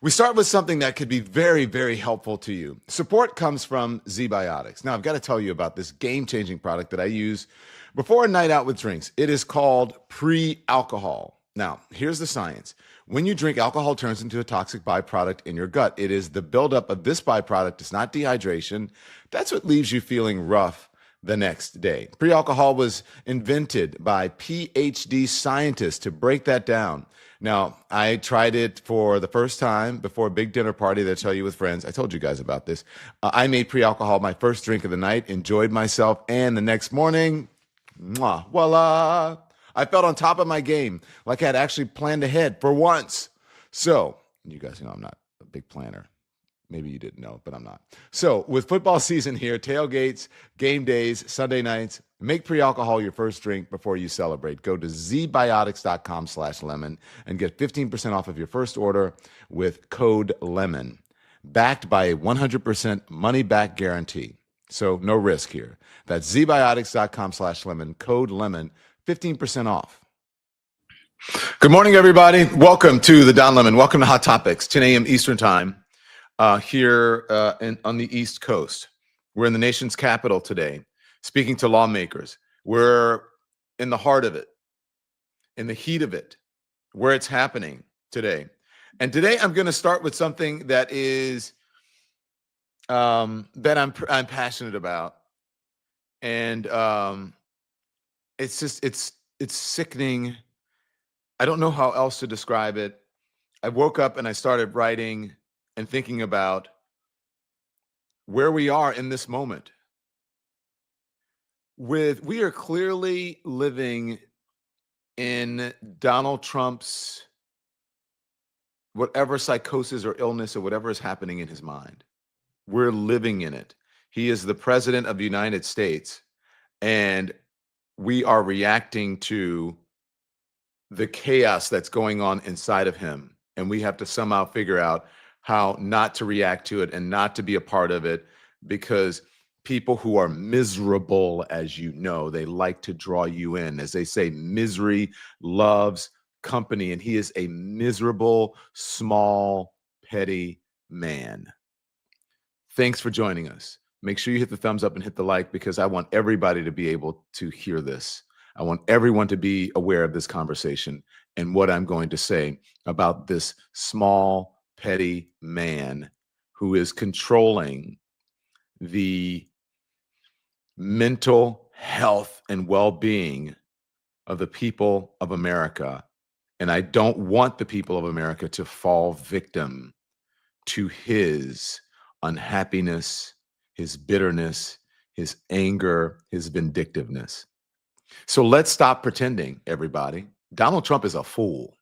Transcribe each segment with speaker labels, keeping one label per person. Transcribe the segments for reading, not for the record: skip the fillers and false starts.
Speaker 1: We start with something that could be very, very helpful to you. Support comes from ZBiotics. Now, I've got to tell you about this game-changing product that I use before a night out with drinks. It is called pre-alcohol. Now, here's the science. When you drink, alcohol turns into a toxic byproduct in your gut. It is the buildup of this byproduct. It's not dehydration. That's what leaves you feeling rough the next day. Pre-alcohol was invented by PhD scientists to break that down. Now, I tried it for the first time before a big dinner party that I tell you with friends. I told you guys about this. I made pre-alcohol my first drink of the night, enjoyed myself, and the next morning, voila, I felt on top of my game, like I had actually planned ahead for once. So, you guys know I'm not a big planner. Maybe you didn't know, but I'm not. So with football season here, tailgates, game days, Sunday nights, make pre-alcohol your first drink before you celebrate. Go to zbiotics.com/lemon and get 15% off of your first order with code LEMON, backed by a 100% money-back guarantee. So no risk here. That's zbiotics.com/lemon, code LEMON, 15% off. Good morning, everybody. Welcome to the Don Lemon. Welcome to Hot Topics, 10 a.m. Eastern Time. Here on the East Coast. We're in the nation's capital today, speaking to lawmakers. We're in the heart of it, in the heat of it, where it's happening today. And today I'm going to start with something that is that I'm passionate about, and it's sickening. I don't know how else to describe it. I woke up and I started writing and thinking about where we are in this moment. We are clearly living in Donald Trump's whatever psychosis or illness or whatever is happening in his mind. We're living in it. He is the president of the United States, and we are reacting to the chaos that's going on inside of him. And we have to somehow figure out how not to react to it and not to be a part of it, because people who are miserable, as you know, they like to draw you in. As they say, misery loves company, and he is a miserable, small, petty man. Thanks for joining us. Make sure you hit the thumbs up and hit the like, because I want everybody to be able to hear this. I want everyone to be aware of this conversation and what I'm going to say about this small, petty man who is controlling the mental health and well-being of the people of America. And I don't want the people of America to fall victim to his unhappiness, his bitterness, his anger, his vindictiveness. So let's stop pretending, everybody. Donald Trump is a fool.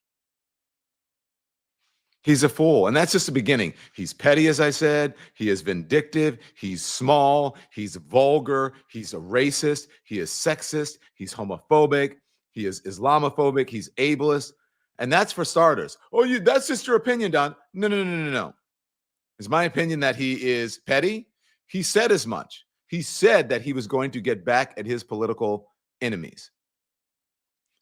Speaker 1: He's a fool, and that's just the beginning. He's petty, as I said. He is vindictive. He's small. He's vulgar. He's a racist. He is sexist. He's homophobic. He is Islamophobic. He's ableist. And that's for starters. Oh, that's just your opinion, Don. No. It's my opinion that he is petty. He said as much. He said that he was going to get back at his political enemies.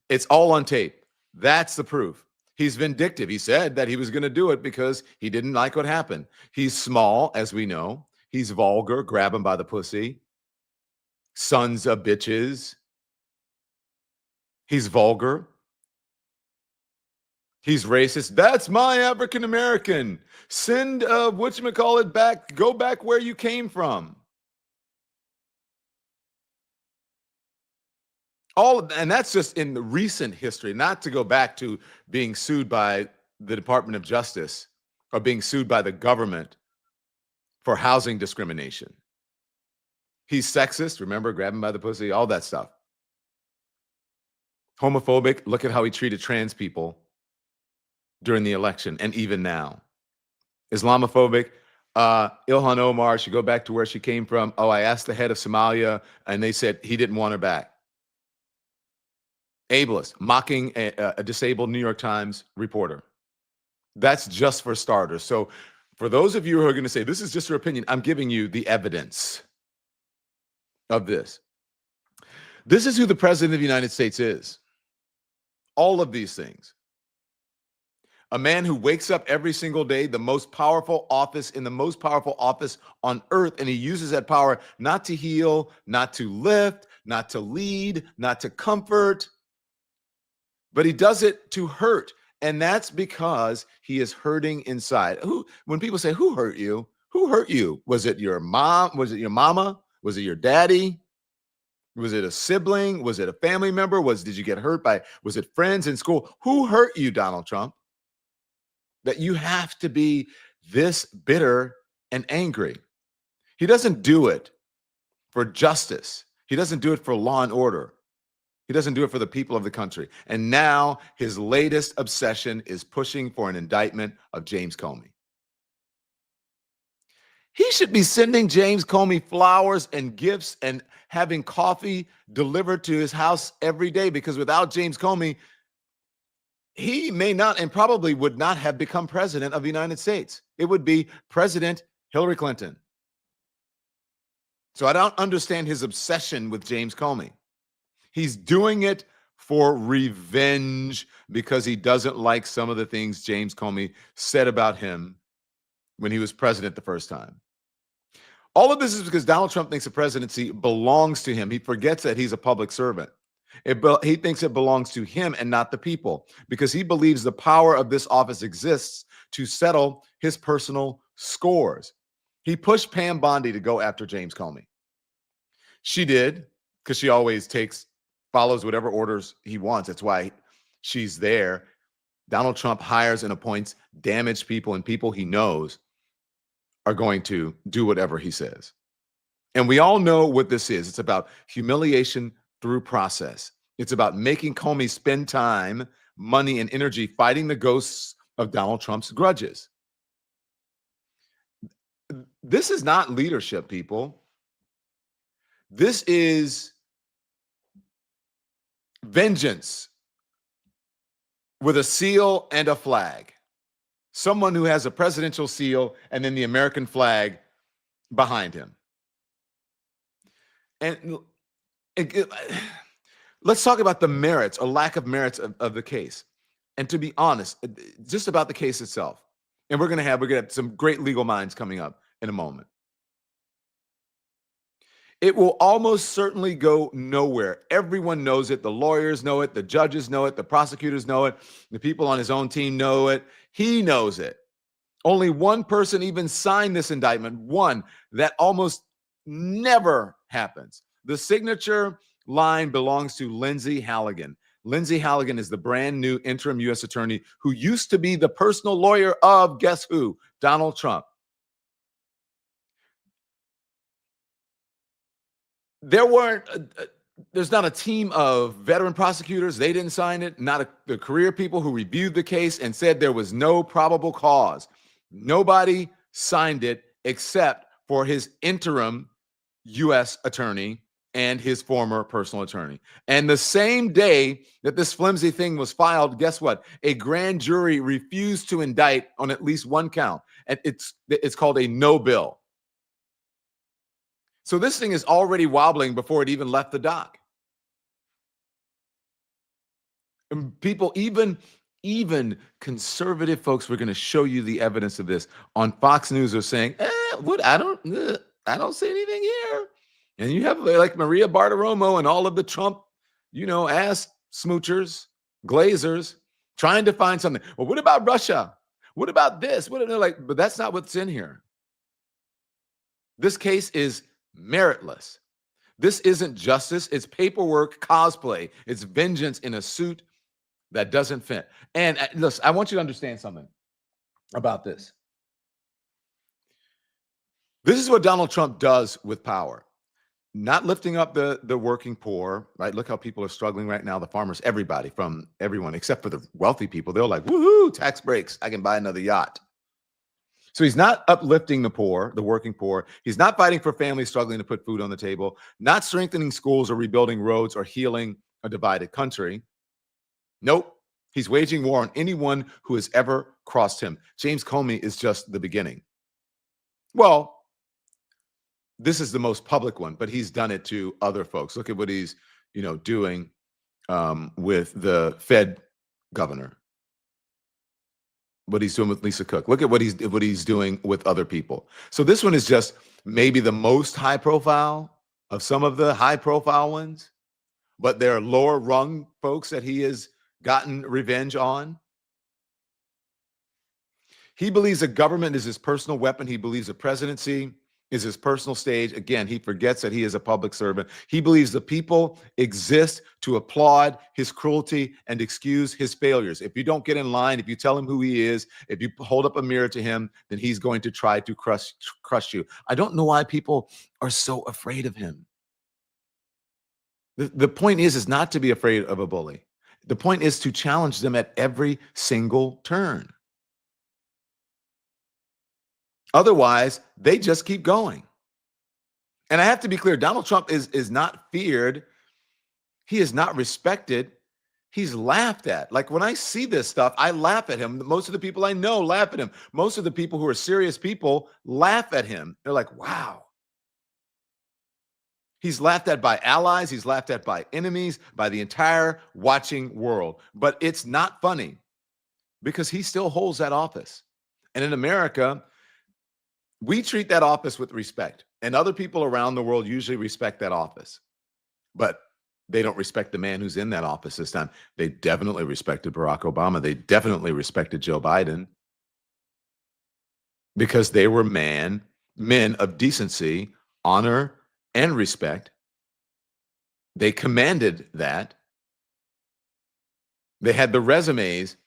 Speaker 1: It's all on tape. That's the proof. He's vindictive. He said that he was going to do it because he didn't like what happened. He's small, as we know. He's vulgar. Grab him by the pussy. Sons of bitches. He's vulgar. He's racist. That's my African American. Send whatchamacallit back. Go back where you came from. And that's just in the recent history, not to go back to being sued by the Department of Justice or being sued by the government for housing discrimination. He's sexist, remember, grab him by the pussy, all that stuff. Homophobic, look at how he treated trans people during the election and even now. Islamophobic, Ilhan Omar should go back to where she came from. Oh, I asked the head of Somalia and they said he didn't want her back. Ableist, mocking a disabled New York Times reporter. That's just for starters. So for those of you who are going to say, this is just your opinion, I'm giving you the evidence of this. This is who the president of the United States is. All of these things. A man who wakes up every single day, the most powerful office in the most powerful office on earth, and he uses that power not to heal, not to lift, not to lead, not to comfort, but he does it to hurt. And that's because he is hurting inside. When people say, who hurt you? Who hurt you? Was it your mom? Was it your mama? Was it your daddy? Was it a sibling? Was it a family member? Did you get hurt was it friends in school? Who hurt you, Donald Trump? That you have to be this bitter and angry. He doesn't do it for justice. He doesn't do it for law and order. He doesn't do it for the people of the country. And now his latest obsession is pushing for an indictment of James Comey. He should be sending James Comey flowers and gifts and having coffee delivered to his house every day, because without James Comey, he may not and probably would not have become president of the United States. It would be President Hillary Clinton. So I don't understand his obsession with James Comey. He's doing it for revenge because he doesn't like some of the things James Comey said about him when he was president the first time. All of this is because Donald Trump thinks the presidency belongs to him. He forgets that he's a public servant. He thinks it belongs to him and not the people, because he believes the power of this office exists to settle his personal scores. He pushed Pam Bondi to go after James Comey. She did, because she always follows whatever orders he wants. That's why she's there. Donald Trump hires and appoints damaged people, and people he knows are going to do whatever he says. And we all know what this is. It's about humiliation through process. It's about making Comey spend time, money, and energy fighting the ghosts of Donald Trump's grudges. This is not leadership, people. This is vengeance with a seal and a flag. Someone who has a presidential seal and then the American flag behind him. And let's talk about the merits or lack of merits of the case. And to be honest, just about the case itself. And we're gonna have some great legal minds coming up in a moment. It will almost certainly go nowhere. Everyone knows it. The lawyers know it. The judges know it. The prosecutors know it. The people on his own team know it. He knows it. Only one person even signed this indictment. One. That almost never happens. The signature line belongs to Lindsay Halligan. Lindsay Halligan is the brand new interim U.S. attorney who used to be the personal lawyer of, guess who? Donald Trump. There's not a team of veteran prosecutors. They didn't sign it. The career people who reviewed the case and said there was no probable cause. Nobody signed it except for his interim U.S. attorney and his former personal attorney. And the same day that this flimsy thing was filed, guess what? A grand jury refused to indict on at least one count. And it's called a no bill. So this thing is already wobbling before it even left the dock. And people, even conservative folks, we're going to show you the evidence of this on Fox News, are saying, I don't see anything here. And you have like Maria Bartiromo and all of the Trump, ass smoochers, glazers, trying to find something. Well, what about Russia? What about this? But that's not what's in here. This case is meritless. This isn't justice. It's paperwork cosplay. It's vengeance in a suit that doesn't fit. And listen, I want you to understand something about this. This is what Donald Trump does with power. Not lifting up the working poor, right? Look how people are struggling right now. The farmers, everyone, except for the wealthy people. They're like, woohoo, tax breaks. I can buy another yacht. So he's not uplifting the poor, the working poor. He's not fighting for families struggling to put food on the table, not strengthening schools or rebuilding roads or healing a divided country. Nope. He's waging war on anyone who has ever crossed him. James Comey is just the beginning. Well, this is the most public one, but he's done it to other folks. Look at what he's, doing with the Fed governor. what he's doing with Lisa Cook. Look at what he's doing with other people. So this one is just maybe the most high profile of some of the high profile ones, but there are lower rung folks that he has gotten revenge on. He believes the government is his personal weapon. He believes the presidency is his personal stage. Again, he forgets that he is a public servant. He believes the people exist to applaud his cruelty and excuse his failures. If you don't get in line, if you tell him who he is, if you hold up a mirror to him, then he's going to try to crush you. I don't know why people are so afraid of him. The point is not to be afraid of a bully. The point is to challenge them at every single turn. Otherwise, they just keep going. And I have to be clear, Donald Trump is not feared. He is not respected. He's laughed at. Like when I see this stuff, I laugh at him. Most of the people I know laugh at him. Most of the people who are serious people laugh at him. They're like, wow. He's laughed at by allies. He's laughed at by enemies, by the entire watching world. But it's not funny because he still holds that office. And in America, we treat that office with respect, and other people around the world usually respect that office, but they don't respect the man who's in that office this time. They definitely respected Barack Obama. They definitely respected Joe Biden because they were men of decency, honor, and respect. They commanded that. They had the resumes,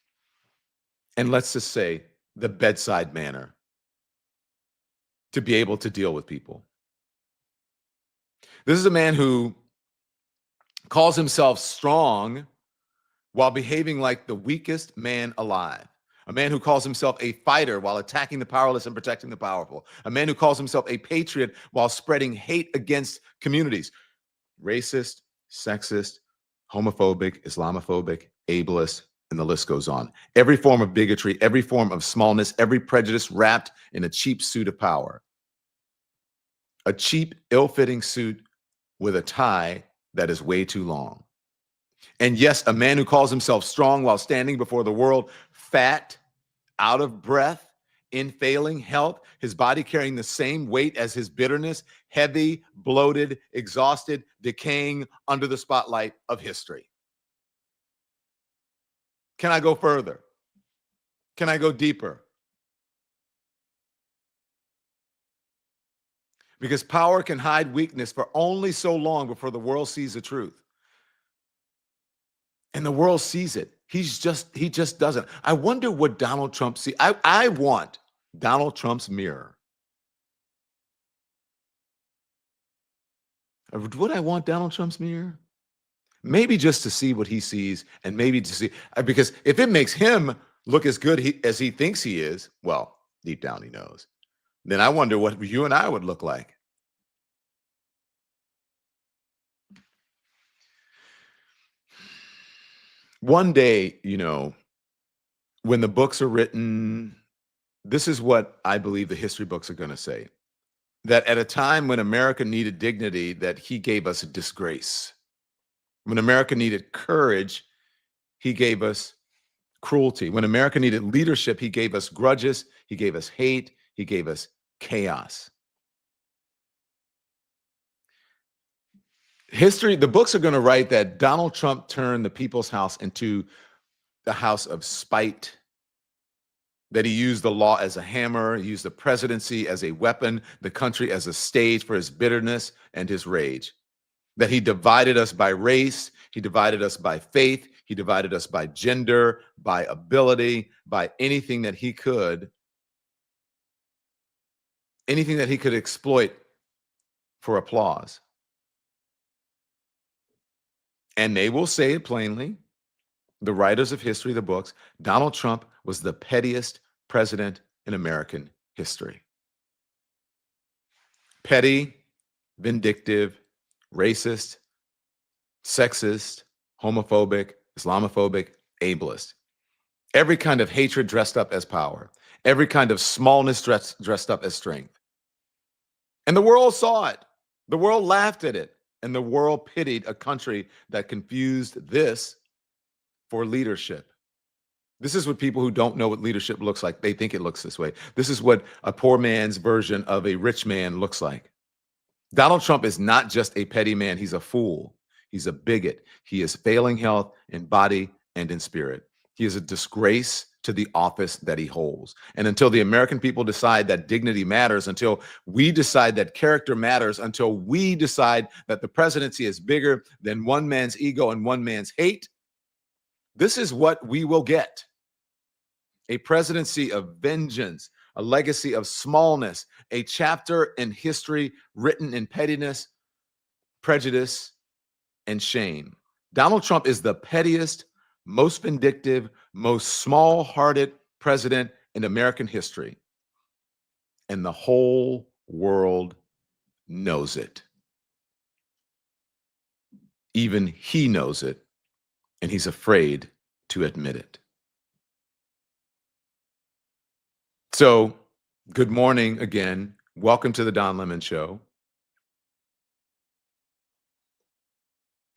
Speaker 1: and let's just say the bedside manner to be able to deal with people. This is a man who calls himself strong while behaving like the weakest man alive. A man who calls himself a fighter while attacking the powerless and protecting the powerful. A man who calls himself a patriot while spreading hate against communities. Racist, sexist, homophobic, Islamophobic, ableist, and the list goes on. Every form of bigotry, every form of smallness, every prejudice wrapped in a cheap suit of power. A cheap, ill-fitting suit with a tie that is way too long. And yes, a man who calls himself strong while standing before the world, fat, out of breath, in failing health, his body carrying the same weight as his bitterness, heavy, bloated, exhausted, decaying under the spotlight of history. Can I go further? Can I go deeper? Because power can hide weakness for only so long before the world sees the truth. And the world sees it. He just doesn't. I wonder what Donald Trump sees. I want Donald Trump's mirror. Would I want Donald Trump's mirror? Maybe just to see what he sees, and maybe to see, because if it makes him look as good as he thinks he is, well, deep down he knows, then I wonder what you and I would look like. One day, when the books are written, this is what I believe the history books are going to say. That at a time when America needed dignity, that he gave us a disgrace. When America needed courage, he gave us cruelty. When America needed leadership, he gave us grudges, he gave us hate, he gave us chaos. The books are going to write that Donald Trump turned the people's house into the house of spite, that he used the law as a hammer, he used the presidency as a weapon, the country as a stage for his bitterness and his rage, that he divided us by race, he divided us by faith, he divided us by gender, by ability, by anything that he could exploit for applause. And they will say it plainly, the writers of history, the books, Donald Trump was the pettiest president in American history. Petty, vindictive, racist, sexist, homophobic, Islamophobic, ableist. Every kind of hatred dressed up as power. Every kind of smallness dressed up as strength. And the world saw it. The world laughed at it. And the world pitied a country that confused this for leadership. This is what people who don't know what leadership looks like, they think it looks this way. This is what a poor man's version of a rich man looks like. Donald Trump is not just a petty man. He's a fool. He's a bigot. He is failing health in body and in spirit. He is a disgrace to the office that he holds. And until the American people decide that dignity matters, until we decide that character matters, until we decide that the presidency is bigger than one man's ego and one man's hate, this is what we will get. A presidency of vengeance, a legacy of smallness, a chapter in history written in pettiness, prejudice, and shame. Donald Trump is the pettiest, most vindictive, most small-hearted president in American history. And the whole world knows it. Even he knows it, and he's afraid to admit it. So, good morning again. Welcome to the Don Lemon Show.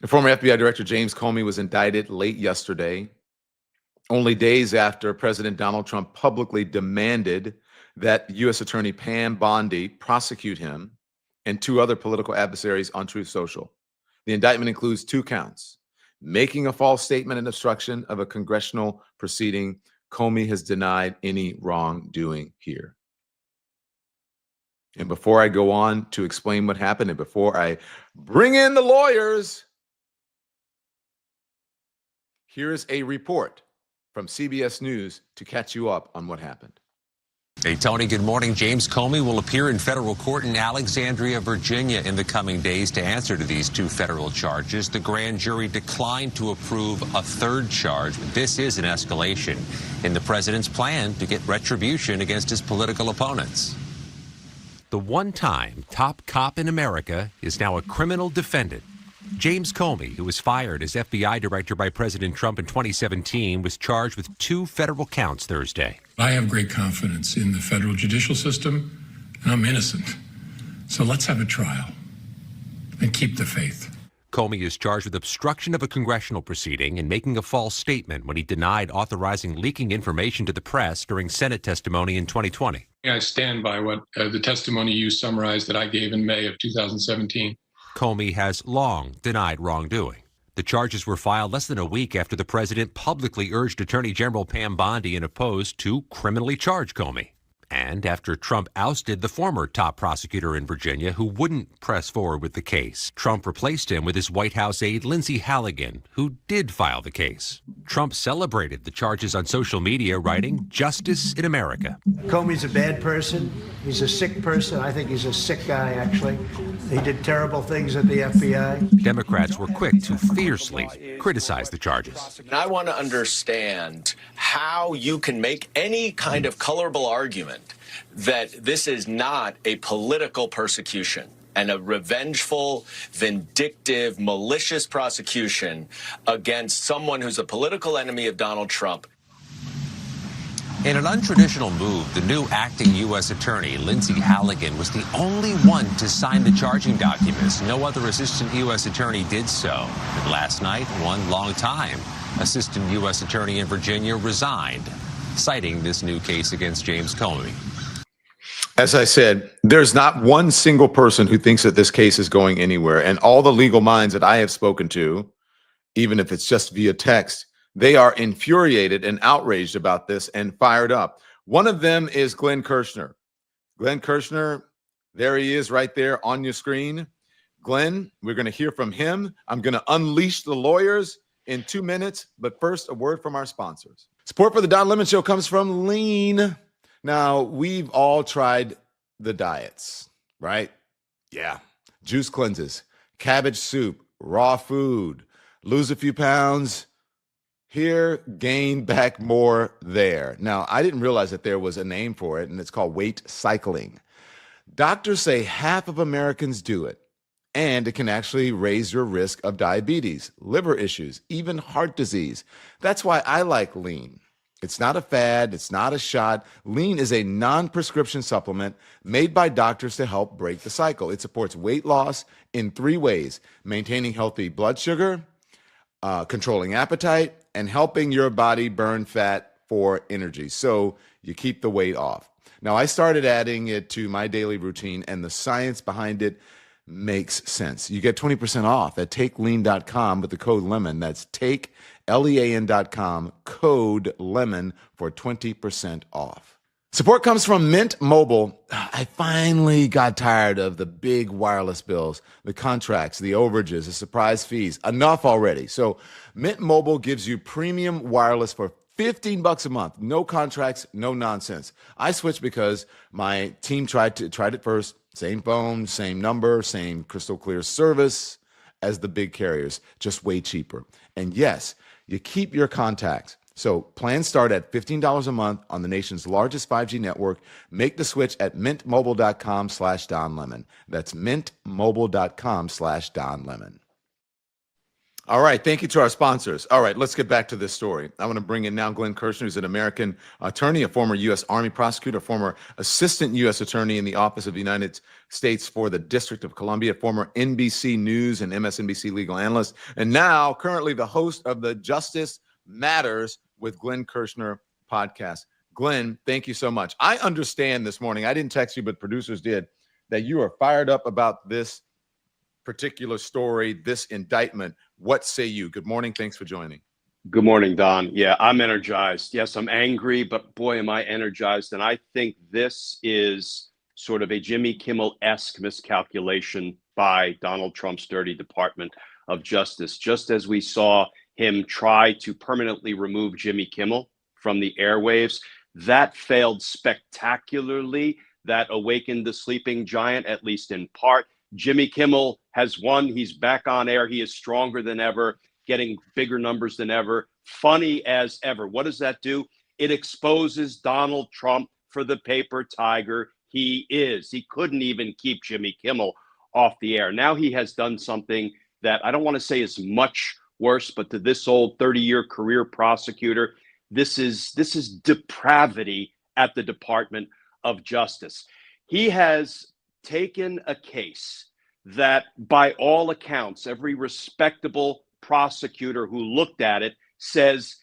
Speaker 1: The former FBI Director James Comey was indicted late yesterday, only days after President Donald Trump publicly demanded that U.S. Attorney Pam Bondi prosecute him and two other political adversaries on Truth Social. The indictment includes 2 counts: making a false statement and obstruction of a congressional proceeding. Comey has denied any wrongdoing here. And before I go on to explain what happened, and before I bring in the lawyers, here is a report from CBS News to catch you up on what happened.
Speaker 2: Hey, Tony, good morning. James Comey will appear in federal court in Alexandria, Virginia in the coming days to answer to these 2 federal charges. The grand jury declined to approve a 3rd charge. This is an escalation in the president's plan to get retribution against his political opponents. The one-time top cop in America is now a criminal defendant. James Comey, who was fired as FBI director by President Trump in 2017, was charged with 2 federal counts Thursday.
Speaker 3: I have great confidence in the federal judicial system, and I'm innocent. So let's have a trial and keep the faith.
Speaker 2: Comey is charged with obstruction of a congressional proceeding and making a false statement when he denied authorizing leaking information to the press during Senate testimony in 2020.
Speaker 3: I stand by what the testimony you summarized that I gave in May of 2017.
Speaker 2: Comey has long denied wrongdoing. The charges were filed less than a week after the president publicly urged Attorney General Pam Bondi in a post to criminally charge Comey. And after Trump ousted the former top prosecutor in Virginia who wouldn't press forward with the case, Trump replaced him with his White House aide Lindsey Halligan, who did file the case. Trump celebrated the charges on social media, writing, "Justice in America."
Speaker 4: Comey's a bad person. He's a sick person. I think he's a sick guy, actually. He did terrible things at the FBI.
Speaker 2: Democrats were quick to fiercely criticize the charges.
Speaker 5: And I want to understand how you can make any kind of colorable argument that this is not a political persecution and a revengeful, vindictive, malicious prosecution against someone who's a political enemy of Donald Trump.
Speaker 2: In an untraditional move, the new acting U.S. Attorney, Lindsey Halligan, was the only one to sign the charging documents. No other assistant U.S. attorney did so. And last night, one longtime assistant U.S. attorney in Virginia resigned, citing this new case against James Comey.
Speaker 1: As I said, there's not one single person who thinks that this case is going anywhere. And all the legal minds that I have spoken to, even if it's just via text, they are infuriated and outraged about this and fired up. One of them is Glenn Kirschner. Glenn Kirschner, there he is right there on your screen. Glenn, we're going to hear from him. I'm going to unleash the lawyers in 2 minutes. But first, a word from our sponsors. Support for the Don Lemon Show comes from Lean. Now, we've all tried the diets, right? Yeah. Juice cleanses, cabbage soup, raw food, lose a few pounds here, gain back more there. Now, I didn't realize that there was a name for it, and it's called weight cycling. Doctors say half of Americans do it, and it can actually raise your risk of diabetes, liver issues, even heart disease. That's why I like Lean. It's not a fad. It's not a shot. Lean is a non-prescription supplement made by doctors to help break the cycle. It supports weight loss in 3 ways: maintaining healthy blood sugar, controlling appetite, and helping your body burn fat for energy. So you keep the weight off. Now, I started adding it to my daily routine, and the science behind it makes sense. You get 20% off at takelean.com with the code LEMON. That's takelean.com, code LEMON for 20% off. Support comes from Mint Mobile. I finally got tired of the big wireless bills, the contracts, the overages, the surprise fees. Enough already. So Mint Mobile gives you premium wireless for $15 a month. No contracts, no nonsense. I switched because my team tried it first. Same phone, same number, same crystal clear service as the big carriers, just way cheaper. And yes, you keep your contacts. So plans start at $15 a month on the nation's largest 5G network. Make the switch at mintmobile.com/DonLemon. That's mintmobile.com/DonLemon. All right. Thank you to our sponsors. All right. Let's get back to this story. I want to bring in now Glenn Kirschner, who's an American attorney, a former U.S. Army prosecutor, a former assistant U.S. attorney in the Office of the United States for the District of Columbia, former NBC News and MSNBC legal analyst, and now currently the host of the Justice Matters with Glenn Kirschner podcast. Glenn, thank you so much. I understand this morning, I didn't text you, but producers did, that you are fired up about this particular story, this indictment. What say you? Good morning. Thanks for joining.
Speaker 6: Good morning, Don. Yeah, I'm energized. Yes, I'm angry, but boy, am I energized. And I think this is sort of a Jimmy Kimmel-esque miscalculation by Donald Trump's dirty Department of Justice. Just as we saw him try to permanently remove Jimmy Kimmel from the airwaves, that failed spectacularly. That awakened the sleeping giant, at least in part. Jimmy Kimmel has won. He's back on air. He is stronger than ever, getting bigger numbers than ever, funny as ever. What does that do? It exposes Donald Trump for the paper tiger he is. He couldn't even keep Jimmy Kimmel off the air. Now he has done something that I don't want to say is much worse, but to this old 30-year career prosecutor, this is depravity at the Department of Justice. He has taken a case that, by all accounts, every respectable prosecutor who looked at it says,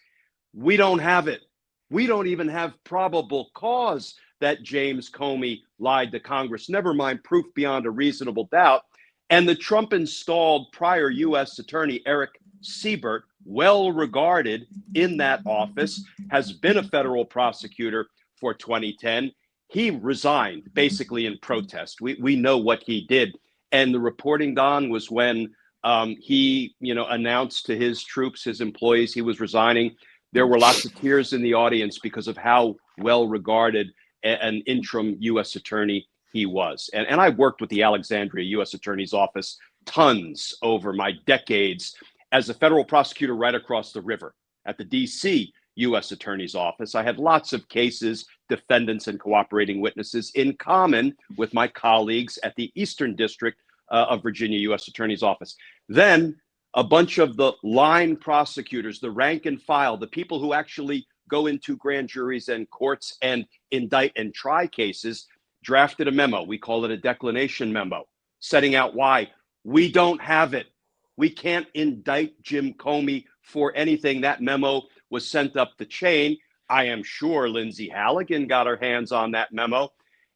Speaker 6: we don't have it. We don't even have probable cause that James Comey lied to Congress, never mind proof beyond a reasonable doubt. And the Trump-installed prior U.S. Attorney Eric Siebert, well regarded in that office, has been a federal prosecutor for 2010. He resigned basically in protest. We know what he did. And the reporting, Don, was when he announced to his troops, his employees, he was resigning. There were lots of tears in the audience because of how well regarded an interim U.S. attorney he was. And I've worked with the Alexandria U.S. Attorney's Office tons over my decades as a federal prosecutor right across the river at the D.C. U.S. Attorney's Office. I had lots of cases, defendants, and cooperating witnesses in common with my colleagues at the Eastern District of Virginia U.S. Attorney's Office. Then a bunch of the line prosecutors, the rank and file, the people who actually go into grand juries and courts and indict and try cases, drafted a memo. We call it a declination memo, setting out why we don't have it. We can't indict Jim Comey for anything. That memo was sent up the chain. I am sure Lindsay Halligan got her hands on that memo.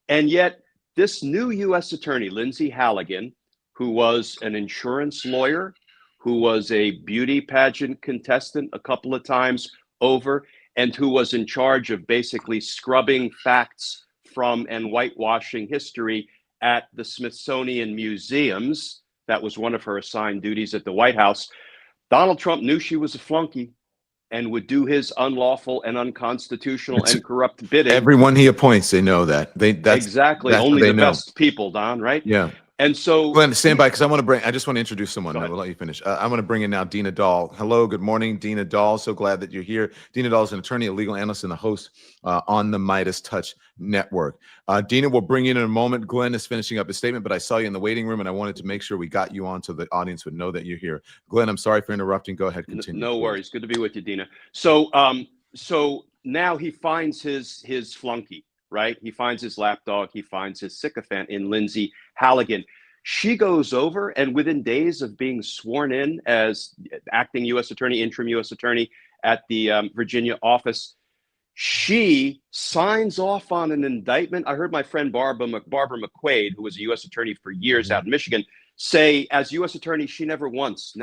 Speaker 6: And yet this new U.S. attorney, Lindsay Halligan, who was an insurance lawyer, who was a beauty pageant contestant a couple of times over, and who was in charge of basically scrubbing facts from and whitewashing history at the Smithsonian Museums. That was one of her assigned duties at the White House. Donald Trump knew she was a flunky and would do his unlawful and unconstitutional and corrupt bidding.
Speaker 1: Everyone he appoints, they know that.
Speaker 6: Exactly. Only the best people, Don, right?
Speaker 1: Yeah.
Speaker 6: And so,
Speaker 1: Glenn, stand by, because I just want to introduce someone. I will let you finish. I'm going to bring in now Dina Dahl. Hello, good morning, Dina Dahl. So glad that you're here. Dina Dahl is an attorney, a legal analyst, and a host on the Midas Touch Network. Dina, we'll bring you in a moment. Glenn is finishing up his statement, but I saw you in the waiting room, and I wanted to make sure we got you on so the audience would know that you're here. Glenn, I'm sorry for interrupting. Go ahead, continue.
Speaker 6: No worries. Good to be with you, Dina. So now he finds his flunky, right? He finds his lapdog. He finds his sycophant in Lindsay Halligan. She goes over, and within days of being sworn in as acting U.S. attorney, interim U.S. attorney at the Virginia office, she signs off on an indictment. I heard my friend Barbara McQuaid, who was a U.S. attorney for years out in Michigan, say as U.S. attorney, she never once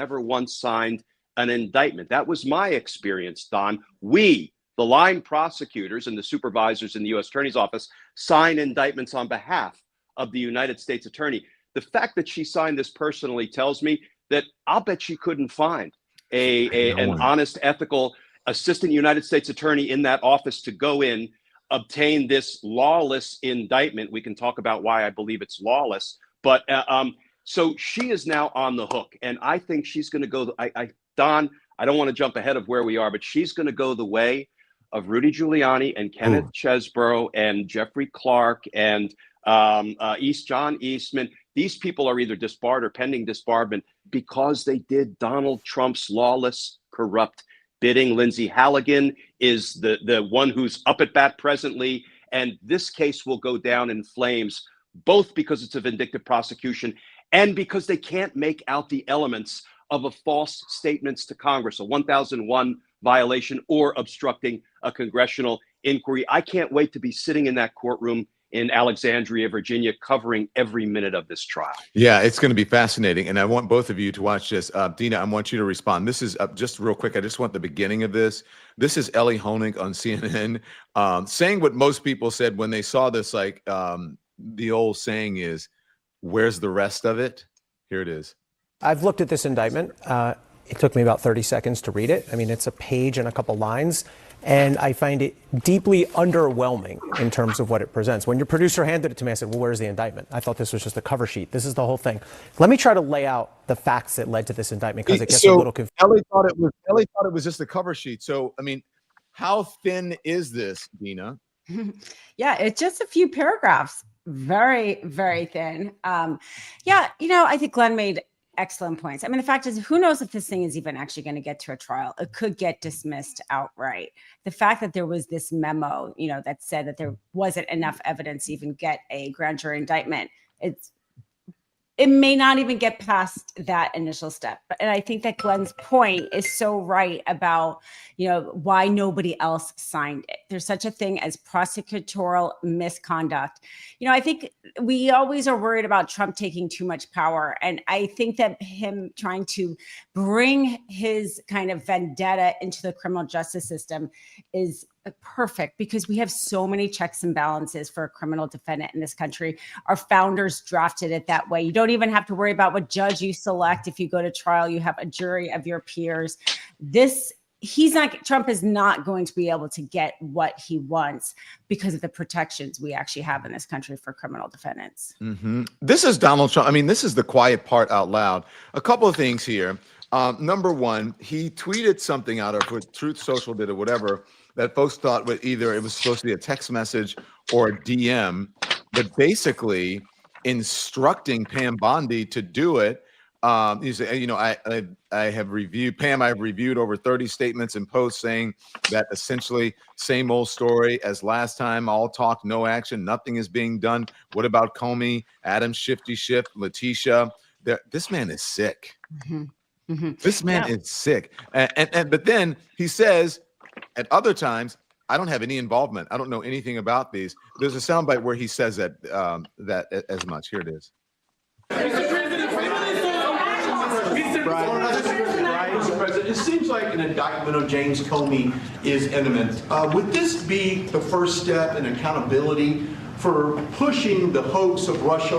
Speaker 6: signed an indictment. That was my experience, Don. We, the line prosecutors and the supervisors in the U.S. attorney's office, sign indictments on behalf of the United States attorney. The fact that she signed this personally tells me that I'll bet she couldn't find an honest, ethical assistant United States attorney in that office to go in, obtain this lawless indictment. We can talk about why I believe it's lawless, but so she is now on the hook, and I think she's going to go. Don, I don't want to jump ahead of where we are, but she's going to go the way of Rudy Giuliani and Kenneth Chesebro and Jeffrey Clark and John Eastman. These people are either disbarred or pending disbarment because they did Donald Trump's lawless, corrupt bidding. Lindsay Halligan is the one who's up at bat presently, and this case will go down in flames, both because it's a vindictive prosecution and because they can't make out the elements of a false statements to Congress, a 1001 violation, or obstructing a congressional inquiry. I can't wait to be sitting in that courtroom in Alexandria, Virginia, covering every minute of this trial.
Speaker 1: Yeah, it's going to be fascinating. And I want both of you to watch this. Dina, I want you to respond. This is just real quick. I just want the beginning of this. This is Ellie Honig on CNN saying what most people said when they saw this, like the old saying is, where's the rest of it? Here it is.
Speaker 7: I've looked at this indictment. It took me about 30 seconds to read it. I mean, it's a page and a couple lines, and I find it deeply underwhelming in terms of what it presents. When your producer handed it to me, I said, well, where's the indictment? I thought this was just a cover sheet. This is the whole thing. Let me try to lay out the facts that led to this indictment, because it gets a little confusing.
Speaker 1: Ellie thought it was just a cover sheet. So, I mean, how thin is this, Dina?
Speaker 8: Yeah, it's just a few paragraphs. Very, very thin. Yeah, I think Glenn made excellent points. I mean, the fact is, who knows if this thing is even actually going to get to a trial? It could get dismissed outright. The fact that there was this memo, that said that there wasn't enough evidence to even get a grand jury indictment, it may not even get past that initial step. And I think that Glenn's point is so right about, why nobody else signed it. There's such a thing as prosecutorial misconduct. I think we always are worried about Trump taking too much power. And I think that him trying to bring his kind of vendetta into the criminal justice system is perfect, because we have so many checks and balances for a criminal defendant in this country. Our founders drafted it that way. You don't even have to worry about what judge you select. If you go to trial, you have a jury of your peers. Trump is not going to be able to get what he wants because of the protections we actually have in this country for criminal defendants.
Speaker 1: Mm-hmm. This is Donald Trump. I mean, this is the quiet part out loud. A couple of things here. Number one, he tweeted something out, or Truth Social did, or whatever, that folks thought either it was supposed to be a text message or a DM, but basically instructing Pam Bondi to do it. He said, I have reviewed over 30 statements and posts saying that essentially same old story as last time, all talk, no action, nothing is being done. What about Comey, Adam Shifty Schiff, Letitia? This man is sick.
Speaker 8: Mm-hmm. Mm-hmm.
Speaker 1: This man is sick. But then he says, at other times, I don't have any involvement. I don't know anything about these. There's a soundbite where he says that as much. Here it is.
Speaker 9: Mr. President, it seems like an indictment of James Comey is imminent. Would this be the first step in accountability for pushing the hoax of Russia,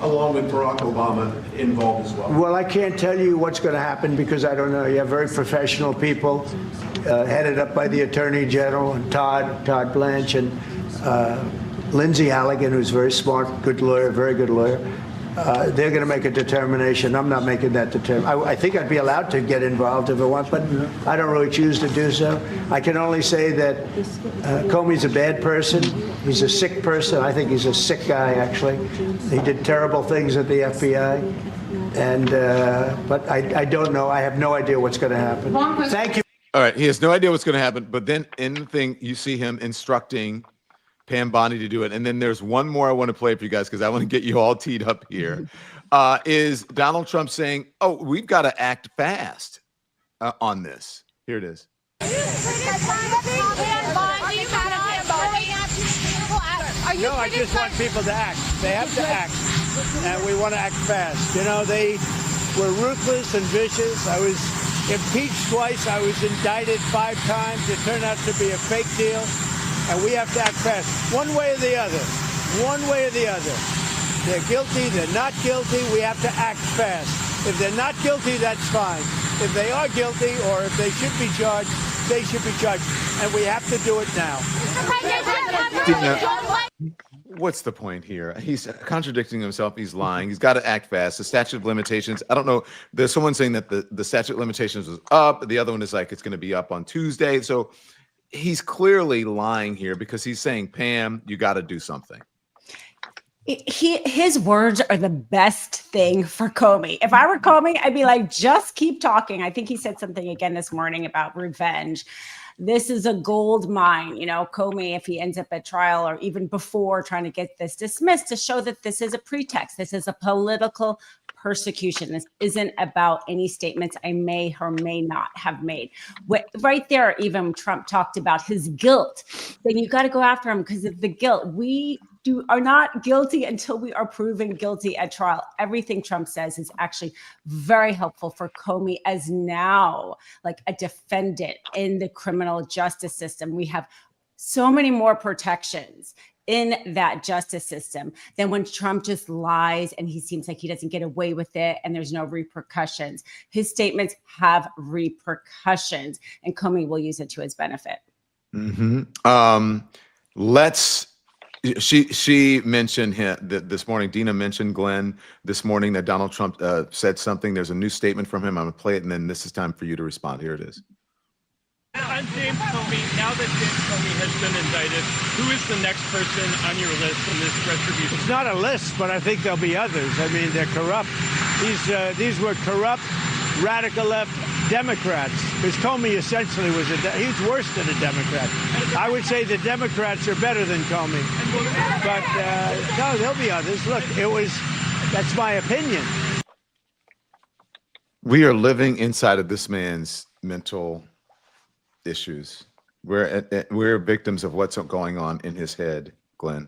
Speaker 9: along with Barack Obama involved as well?
Speaker 4: Well, I can't tell you what's going to happen because I don't know. You have very professional people headed up by the Attorney General and Todd Blanche and Lindsay Halligan, who's very smart, good lawyer, very good lawyer. They're going to make a determination. I'm not making that determination. I think I'd be allowed to get involved if I want, but I don't really choose to do so. I can only say that Comey's a bad person. He's a sick person. I think he's a sick guy, actually. He did terrible things at the FBI. But I don't know. I have no idea what's going to happen. Thank you.
Speaker 1: All right. He has no idea what's going to happen. But then in the thing, you see him instructing Pam Bondi to do it. And then there's one more I want to play for you guys because I want to get you all teed up here. Is Donald Trump saying, oh, we've got to act fast on this. Here it is.
Speaker 10: No, I just want people to act. They have to act, and we want to act fast. You know, they were ruthless and vicious. I was impeached twice. I was indicted 5 times. It turned out to be a fake deal, and we have to act fast. One way or the other. One way or the other. They're guilty. They're not guilty. We have to act fast. If they're not guilty, that's fine. If they are guilty or if they should be charged, they should be charged. And we have to do it now.
Speaker 1: What's the point here? He's contradicting himself. He's lying. He's got to act fast. The statute of limitations, I don't know. There's someone saying that the statute of limitations was up. The other one is like it's going to be up on Tuesday. So he's clearly lying here because he's saying, Pam, you got to do something.
Speaker 8: His words are the best thing for Comey. If I were Comey, I'd be like, just keep talking. I think he said something again this morning about revenge. This is a gold mine, you know, Comey, if he ends up at trial or even before trying to get this dismissed, to show that this is a pretext. This is a political persecution. This isn't about any statements I may or may not have made. Right there, even Trump talked about his guilt. Then you got to go after him because of the guilt. We are not guilty until we are proven guilty at trial. Everything Trump says is actually very helpful for Comey as now like a defendant in the criminal justice system. We have so many more protections in that justice system than when Trump just lies and he seems like he doesn't get away with it and there's no repercussions. His statements have repercussions and Comey will use it to his benefit.
Speaker 1: She mentioned him this morning. Dina mentioned Glenn this morning that Donald Trump said something. There's a new statement from him. I'm going to play it, and then this is time for you to respond. Here it is.
Speaker 11: I'm James Comey. Now that James Comey has been indicted, who is the next person on your list in this retribution?
Speaker 10: It's not a list, but I think there'll be others. I mean, they're corrupt. These were corrupt, radical left Democrats. Because Comey essentially was he's worse than a Democrat. I would say the Democrats are better than Comey. But no, there'll be others. Look, that's my opinion.
Speaker 1: We are living inside of this man's mental issues. We're victims of what's going on in his head, Glenn.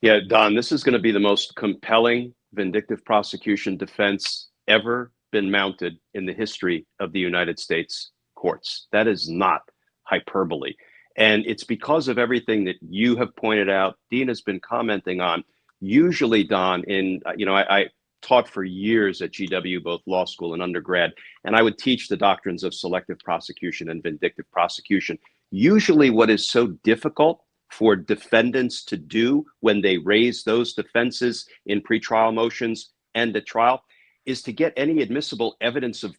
Speaker 6: Yeah, Don, this is going to be the most compelling vindictive prosecution defense ever been mounted in the history of the United States courts. That is not hyperbole. And it's because of everything that you have pointed out, Dean has been commenting on. Usually, Don, I taught for years at GW, both law school and undergrad, and I would teach the doctrines of selective prosecution and vindictive prosecution. Usually what is so difficult for defendants to do when they raise those defenses in pretrial motions and at trial is to get any admissible evidence of,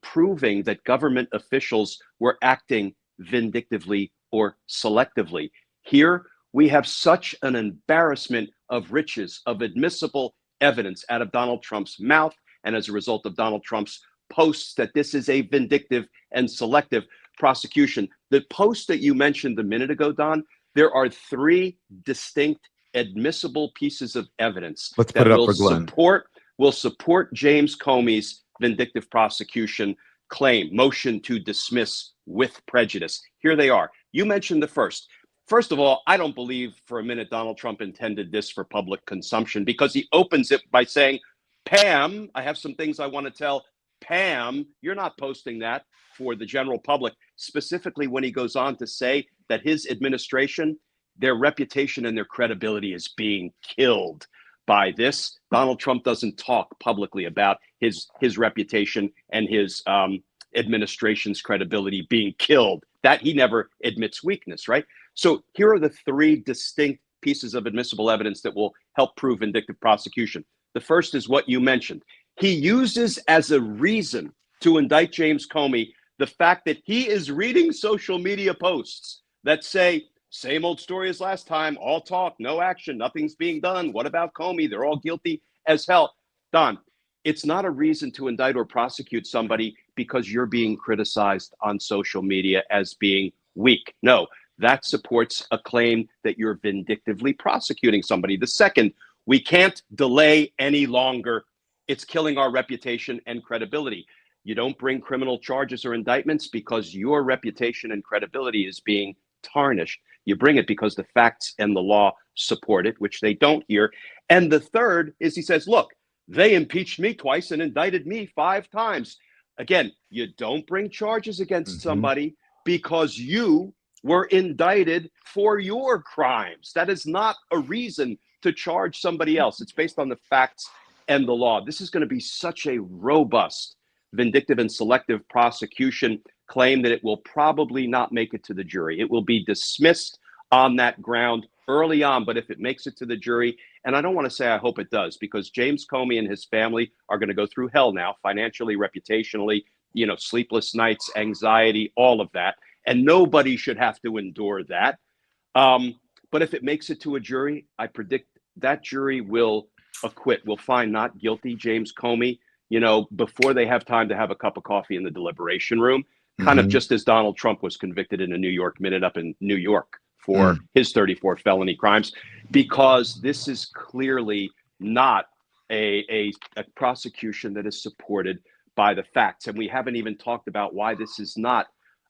Speaker 6: proving that government officials were acting vindictively or selectively. Here, we have such an embarrassment of riches of admissible evidence out of Donald Trump's mouth, and as a result of Donald Trump's posts, that this is a vindictive and selective prosecution. The post that you mentioned a minute ago, Don, there are 3 distinct admissible pieces of evidence that will support James Comey's vindictive prosecution claim, motion to dismiss with prejudice. Here they are. You mentioned the first. First of all, I don't believe for a minute Donald Trump intended this for public consumption, because he opens it by saying, Pam, I have some things I want to tell Pam. You're not posting that for the general public, specifically when he goes on to say that his administration, their reputation and their credibility is being killed by this. Donald Trump doesn't talk publicly about his reputation and his administration's credibility being killed. That he never admits weakness, right? So here are the 3 distinct pieces of admissible evidence that will help prove vindictive prosecution. The first is what you mentioned. He uses as a reason to indict James Comey the fact that he is reading social media posts that say, same old story as last time, all talk, no action, nothing's being done. What about Comey? They're all guilty as hell. Don, it's not a reason to indict or prosecute somebody because you're being criticized on social media as being weak. No, that supports a claim that you're vindictively prosecuting somebody. The second, we can't delay any longer. It's killing our reputation and credibility. You don't bring criminal charges or indictments because your reputation and credibility is being tarnished. You bring it because the facts and the law support it, which they don't here. And the third is he says, look, they impeached me twice and indicted me 5 times. Again, you don't bring charges against somebody because you were indicted for your crimes. That is not a reason to charge somebody else. It's based on the facts and the law. This is going to be such a robust, vindictive and selective prosecution claim that it will probably not make it to the jury. It will be dismissed on that ground early on, but if it makes it to the jury, and I don't want to say I hope it does, because James Comey and his family are going to go through hell now, financially, reputationally, sleepless nights, anxiety, all of that, and nobody should have to endure that. But if it makes it to a jury, I predict that jury will acquit, will find not guilty James Comey, before they have time to have a cup of coffee in the deliberation room, kind of just as Donald Trump was convicted in a New York minute up in New York for his 34 felony crimes, because this is clearly not a prosecution that is supported by the facts. And we haven't even talked about why this is not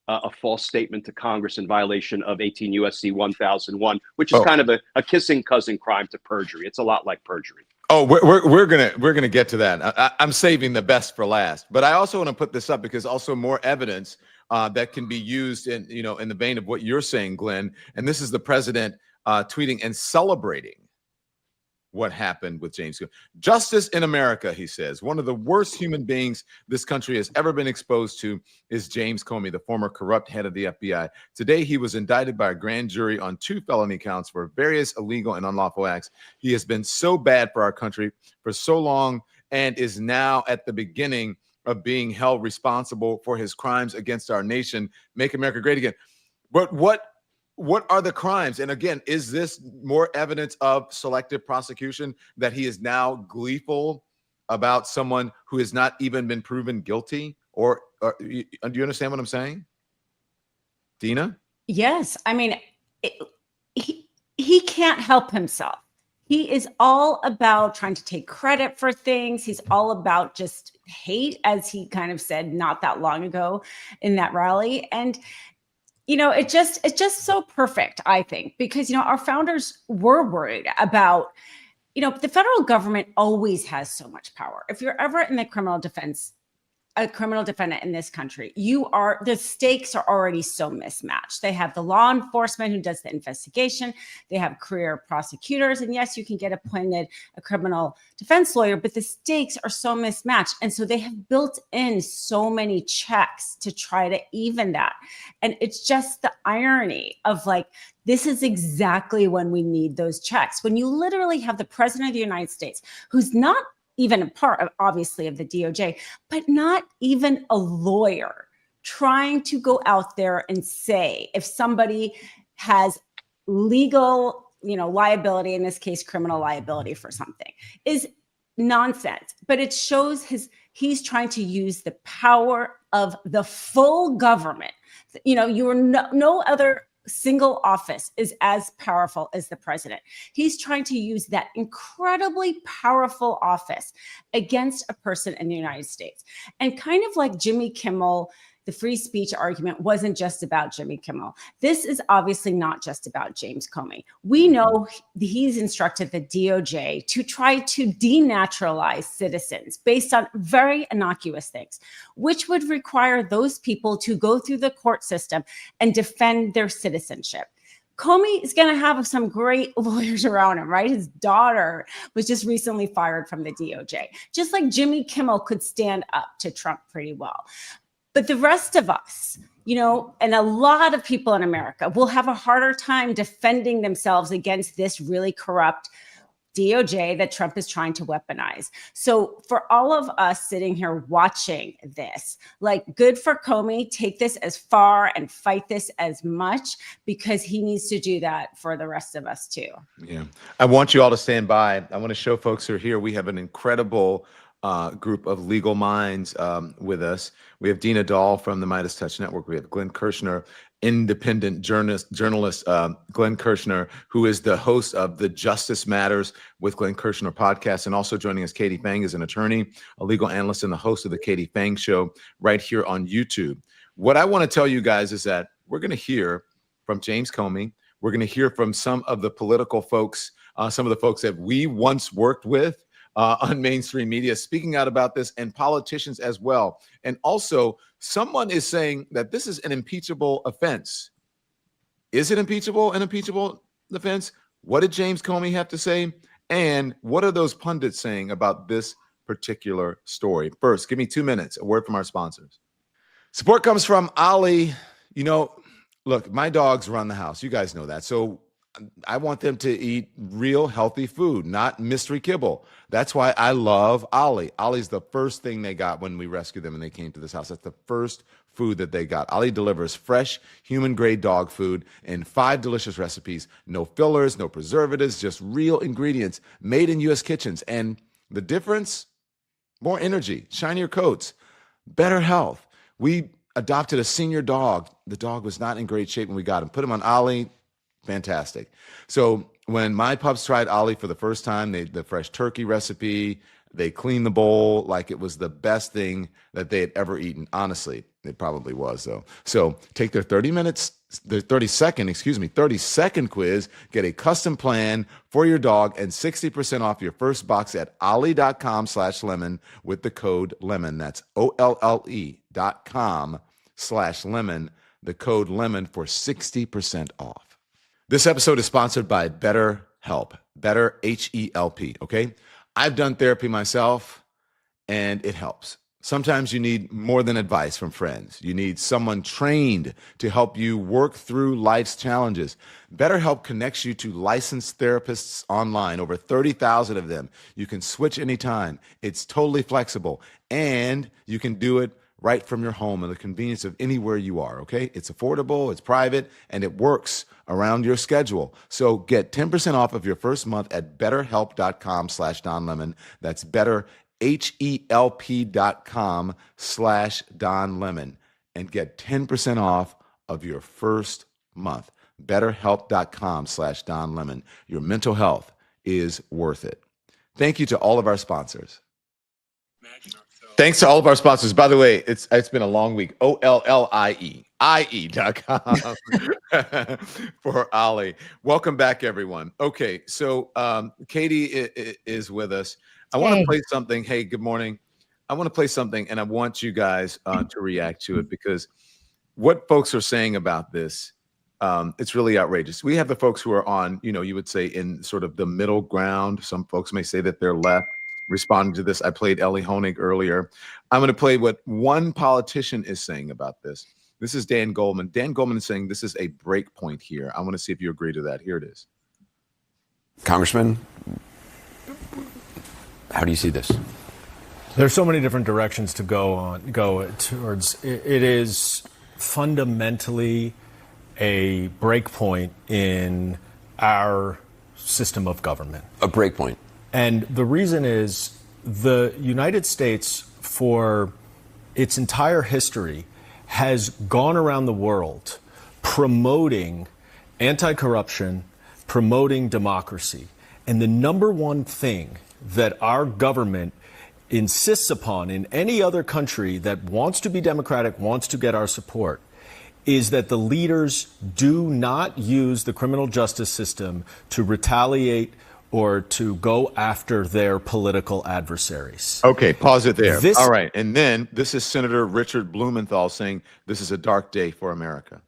Speaker 6: a false statement to Congress in violation of 18 U.S.C. 1001, which is kind of a kissing cousin crime to perjury. It's a lot like perjury.
Speaker 1: Oh, we're gonna get to that. I'm saving the best for last, but I also want to put this up because also more evidence that can be used in in the vein of what you're saying, Glenn. And this is the president tweeting and celebrating what happened with James Comey. Justice in America, he says, one of the worst human beings this country has ever been exposed to is James Comey, the former corrupt head of the FBI. Today, he was indicted by a grand jury on 2 felony counts for various illegal and unlawful acts. He has been so bad for our country for so long and is now at the beginning of being held responsible for his crimes against our nation. Make America great again. But what are the crimes? And again, is this more evidence of selective prosecution, that he is now gleeful about someone who has not even been proven guilty? Or do you understand what I'm saying, Dina?
Speaker 8: Yes. I mean, he can't help himself. He is all about trying to take credit for things. He's all about just hate, as he kind of said not that long ago in that rally. And it's just so perfect, I think, because, our founders were worried about, the federal government always has so much power. If you're ever in the criminal defense, a criminal defendant in this country, the stakes are already so mismatched. They have the law enforcement who does the investigation. They have career prosecutors. And yes, you can get appointed a criminal defense lawyer, but the stakes are so mismatched. And so they have built in so many checks to try to even that. And it's just the irony of this is exactly when we need those checks. When you literally have the president of the United States, who's not even a part of, obviously, of the DOJ, but not even a lawyer, trying to go out there and say if somebody has legal, liability, in this case, criminal liability for something, is nonsense. But it shows he's trying to use the power of the full government. No other single office is as powerful as the president. He's trying to use that incredibly powerful office against a person in the United States. And kind of like Jimmy Kimmel, the free speech argument wasn't just about Jimmy Kimmel. This is obviously not just about James Comey. We know he's instructed the DOJ to try to denaturalize citizens based on very innocuous things, which would require those people to go through the court system and defend their citizenship. Comey is going to have some great lawyers around him, right? His daughter was just recently fired from the DOJ, just like Jimmy Kimmel could stand up to Trump pretty well. But the rest of us, and a lot of people in America will have a harder time defending themselves against this really corrupt DOJ that Trump is trying to weaponize. So for all of us sitting here watching this, good for Comey, take this as far and fight this as much, because he needs to do that for the rest of us too.
Speaker 1: Yeah. I want you all to stand by. I want to show folks who are here. We have an incredible group of legal minds with us. We have Dina Dahl from the Midas Touch Network. We have Glenn Kirschner independent journalist Glenn Kirschner, who is the host of the Justice Matters with Glenn Kirschner podcast. And also joining us, Katie Phang is an attorney, a legal analyst, and the host of the Katie Phang Show right here on YouTube. What I want to tell you guys is that we're going to hear from James Comey. We're going to hear from some of the political folks, some of the folks that we once worked with on mainstream media, speaking out about this, and politicians as well. And also, someone is saying that this is an impeachable offense. Is it impeachable, an impeachable offense? What did James Comey have to say? And what are those pundits saying about this particular story? First, give me 2 minutes, a word from our sponsors. Support comes from Ali. You know, look, my dogs run the house. You guys know that. So I want them to eat real healthy food, not mystery kibble. That's why I love Ollie. Ollie's the first thing they got when we rescued them and they came to this house. That's the first food that they got. Ollie delivers fresh, human-grade dog food in 5 delicious recipes. No fillers, no preservatives, just real ingredients made in U.S. kitchens. And the difference? More energy, shinier coats, better health. We adopted a senior dog. The dog was not in great shape when we got him. Put him on Ollie. Fantastic. So when my pups tried Ollie for the first time, the fresh turkey recipe, they cleaned the bowl like it was the best thing that they had ever eaten. Honestly, it probably was though. So take their 30-second quiz, get a custom plan for your dog and 60% off your first box at ollie.com/lemon with the code lemon. That's OLLE.com/lemon, the code lemon for 60% off. This episode is sponsored by BetterHelp, Better H-E-L-P, okay? I've done therapy myself, and it helps. Sometimes you need more than advice from friends. You need someone trained to help you work through life's challenges. BetterHelp connects you to licensed therapists online, over 30,000 of them. You can switch anytime. It's totally flexible, and you can do it right from your home and the convenience of anywhere you are, okay? It's affordable, it's private, and it works around your schedule. So get 10% off of your first month at betterhelp.com/donlemon. That's betterhelp.com/donlemon and get 10% off of your first month. Betterhelp.com/donlemon. Your mental health is worth it. Thank you to all of our sponsors. Thanks to all of our sponsors. By the way, it's been a long week. OLLIE.com for Ollie. Welcome back, everyone. Okay, so Katie is with us. I want to play something. Hey, good morning. I want to play something, and I want you guys to react to it because what folks are saying about this, it's really outrageous. We have the folks who are on, you would say in sort of the middle ground. Some folks may say that they're left. Responding to this, I played Ellie Honig earlier. I'm going to play what one politician is saying about this. This is Dan Goldman. Dan Goldman is saying this is a break point here. I want to see if you agree to that. Here it is.
Speaker 12: Congressman, how do you see this?
Speaker 13: There's so many different directions to go towards. It is fundamentally a break point in our system of government.
Speaker 12: A break point.
Speaker 13: And the reason is the United States, for its entire history, has gone around the world promoting anti-corruption, promoting democracy. And the number one thing that our government insists upon in any other country that wants to be democratic, wants to get our support, is that the leaders do not use the criminal justice system to retaliate or to go after their political adversaries.
Speaker 1: Okay, pause it there. All right, and then this is Senator Richard Blumenthal saying this is a dark day for America.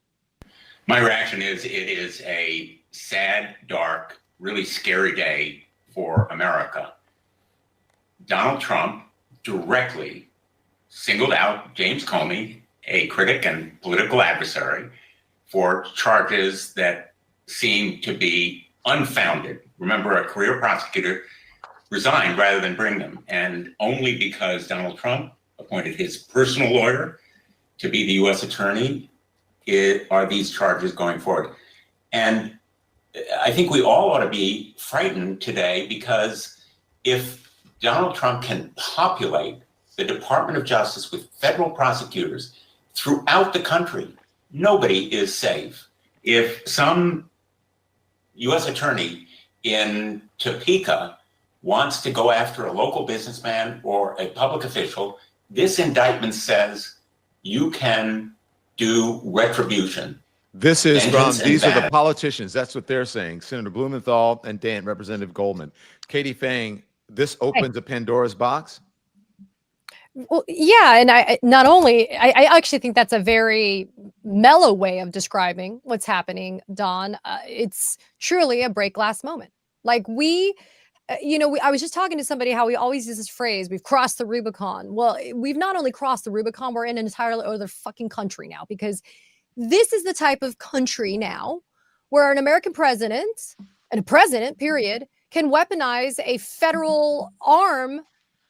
Speaker 14: My reaction is it is a sad, dark, really scary day for America. Donald Trump directly singled out James Comey, a critic and political adversary, for charges that seem to be unfounded. Remember, a career prosecutor resigned rather than bring them, and only because Donald Trump appointed his personal lawyer to be the U.S. attorney are these charges going forward. And I think we all ought to be frightened today, because if Donald Trump can populate the Department of Justice with federal prosecutors throughout the country, nobody is safe. If some U.S. attorney in Topeka wants to go after a local businessman or a public official, this indictment says you can do retribution.
Speaker 1: This is
Speaker 14: Vengeance
Speaker 1: from, these
Speaker 14: and
Speaker 1: are the
Speaker 14: bad.
Speaker 1: politicians. That's what they're saying. Senator Blumenthal and Representative Goldman. Katie Phang, this opens a Pandora's box.
Speaker 15: Well, yeah, and I not only I actually think that's a very mellow way of describing what's happening, Don. It's truly a break glass moment. Like I was just talking to somebody how we always use this phrase, we've crossed the Rubicon. Well, we've not only crossed the Rubicon, we're in an entirely other fucking country now, because this is the type of country now where an American president, and a president, period, can weaponize a federal arm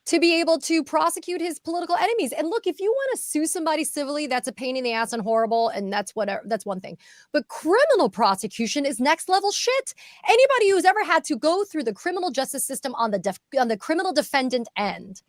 Speaker 15: to be able to prosecute his political enemies. And look, if you want to sue somebody civilly, that's a pain in the ass and horrible, and that's whatever, that's one thing. But criminal prosecution is next level shit. Anybody who's ever had to go through the criminal justice system on the criminal defendant end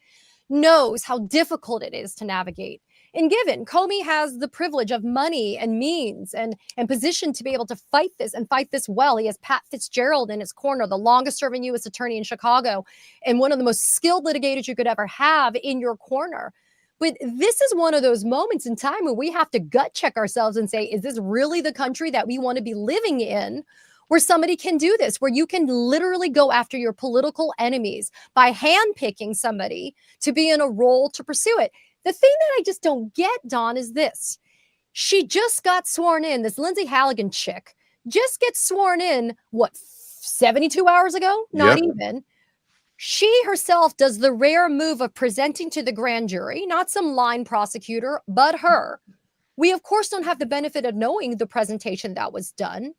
Speaker 15: knows how difficult it is to navigate. And given Comey has the privilege of money and means and position to be able to fight this and fight this well. He has Pat Fitzgerald in his corner, the longest serving U.S. attorney in Chicago, and one of the most skilled litigators you could ever have in your corner. But this is one of those moments in time where we have to gut check ourselves and say, is this really the country that we want to be living in? Where somebody can do this, where you can literally go after your political enemies by handpicking somebody to be in a role to pursue it. The thing that I just don't get, Don, is this. She just got sworn in. This Lindsay Halligan chick just gets sworn in, 72 hours ago? Not even. She herself does the rare move of presenting to the grand jury, not some line prosecutor, but her. We, of course, don't have the benefit of knowing the presentation that was done,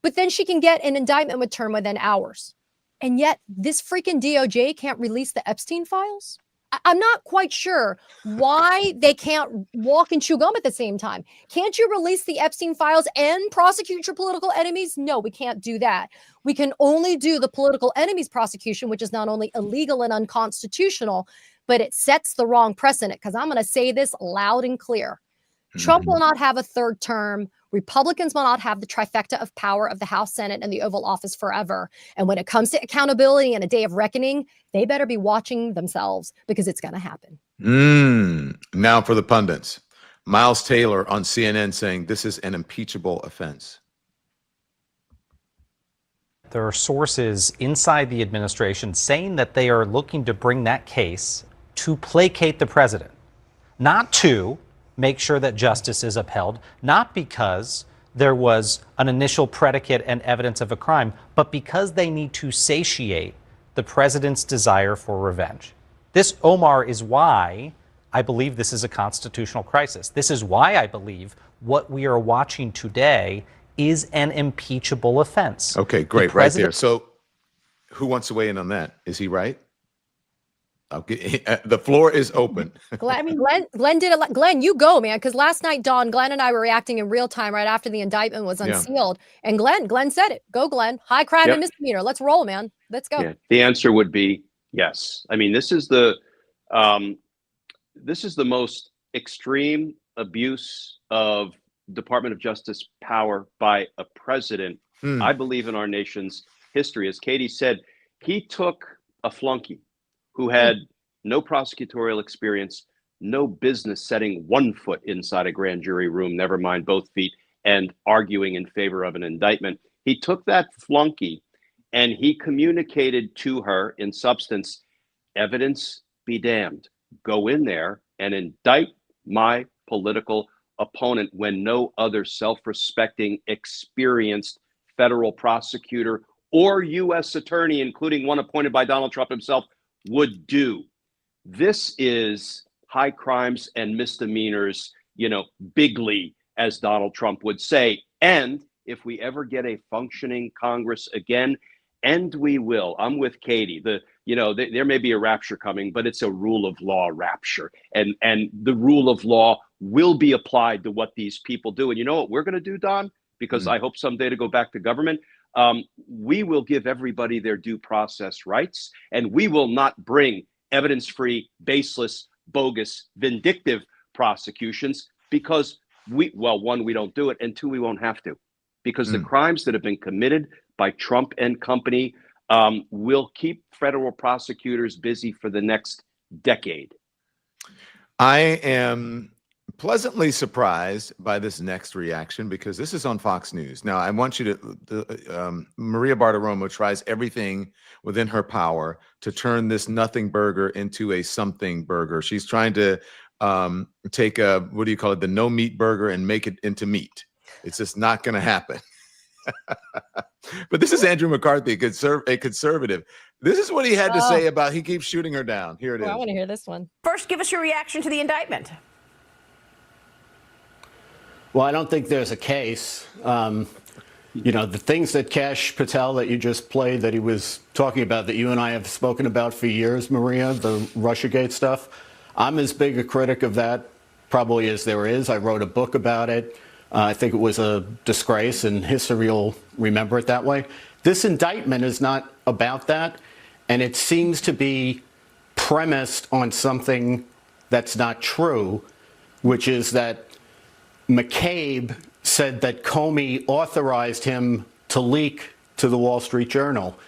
Speaker 15: but then she can get an indictment with term within hours. And yet this freaking DOJ can't release the Epstein files? I'm not quite sure why they can't walk and chew gum at the same time. Can't you release the Epstein files and prosecute your political enemies? No, we can't do that. We can only do the political enemies prosecution, which is not only illegal and unconstitutional, but it sets the wrong precedent. Because I'm going to say this loud and clear. Trump will not have a third term. Republicans will not have the trifecta of power of the House, Senate, and the Oval Office forever. And when it comes to accountability and a day of reckoning, they better be watching themselves, because it's going to happen.
Speaker 1: Now for the pundits. Miles Taylor on CNN saying this is an impeachable offense.
Speaker 16: There are sources inside the administration saying that they are looking to bring that case to placate the president, not to make sure that justice is upheld, not because there was an initial predicate and evidence of a crime, but because they need to satiate the president's desire for revenge. This, Omar, is why I believe this is a constitutional crisis. This is why I believe what we are watching today is an impeachable offense.
Speaker 1: Okay, great, right there. So who wants to weigh in on that? Is he right? Okay, the floor is open.
Speaker 15: Glenn did a lot. Glenn, you go, man, because last night, Dawn, Glenn and I were reacting in real time right after the indictment was unsealed. And Glenn said it. Go, Glenn. High crime and misdemeanor. Let's roll, man. Let's go.
Speaker 6: Yeah, the answer would be yes. I mean, this is the most extreme abuse of Department of Justice power by a president, I believe, in our nation's history. As Katie said, he took a flunky who had no prosecutorial experience, no business setting one foot inside a grand jury room, never mind both feet, and arguing in favor of an indictment. He took that flunky and he communicated to her in substance, evidence be damned. Go in there and indict my political opponent when no other self-respecting, experienced federal prosecutor or U.S. attorney, including one appointed by Donald Trump himself, would do. This is high crimes and misdemeanors, bigly, as Donald Trump would say. And if we ever get a functioning Congress again, and we will, I'm with Katie, there may be a rapture coming, but it's a rule of law rapture. And the rule of law will be applied to what these people do. And you know what we're going to do, Don? Because I hope someday to go back to government. We will give everybody their due process rights, and we will not bring evidence-free, baseless, bogus, vindictive prosecutions, because one, we don't do it, and two, we won't have to, because the crimes that have been committed by Trump and company will keep federal prosecutors busy for the next decade.
Speaker 1: I am pleasantly surprised by this next reaction, because this is on Fox News. Now, I want you to, Maria Bartiromo tries everything within her power to turn this nothing burger into a something burger. She's trying to take a, what do you call it, the no meat burger, and make it into meat. It's just not going to happen. But this is Andrew McCarthy, a conservative. This is what he had to say about, he keeps shooting her down. Here it is.
Speaker 15: I want to hear this one.
Speaker 17: First, give us your reaction to the indictment.
Speaker 18: Well, I don't think there's a case. You know, the things that Kash Patel that you just played, that he was talking about, that you and I have spoken about for years, Maria, the Russiagate stuff, I'm as big a critic of that probably as there is. I wrote a book about it. I think it was a disgrace, and history will remember it that way. This indictment is not about that, and it seems to be premised on something that's not true, which is that McCabe said that Comey authorized him to leak to the Wall Street Journal.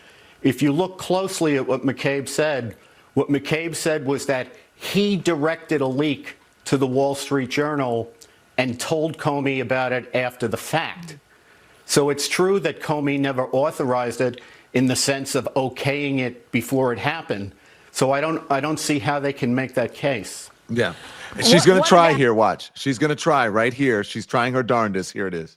Speaker 18: If you look closely at what McCabe said was that he directed a leak to the Wall Street Journal and told Comey about it after the fact. So it's true that Comey never authorized it in the sense of okaying it before it happened. So I don't see how they can make that case.
Speaker 1: Yeah. She's going to try here. Watch. She's going to try right here. She's trying her darndest. Here it is.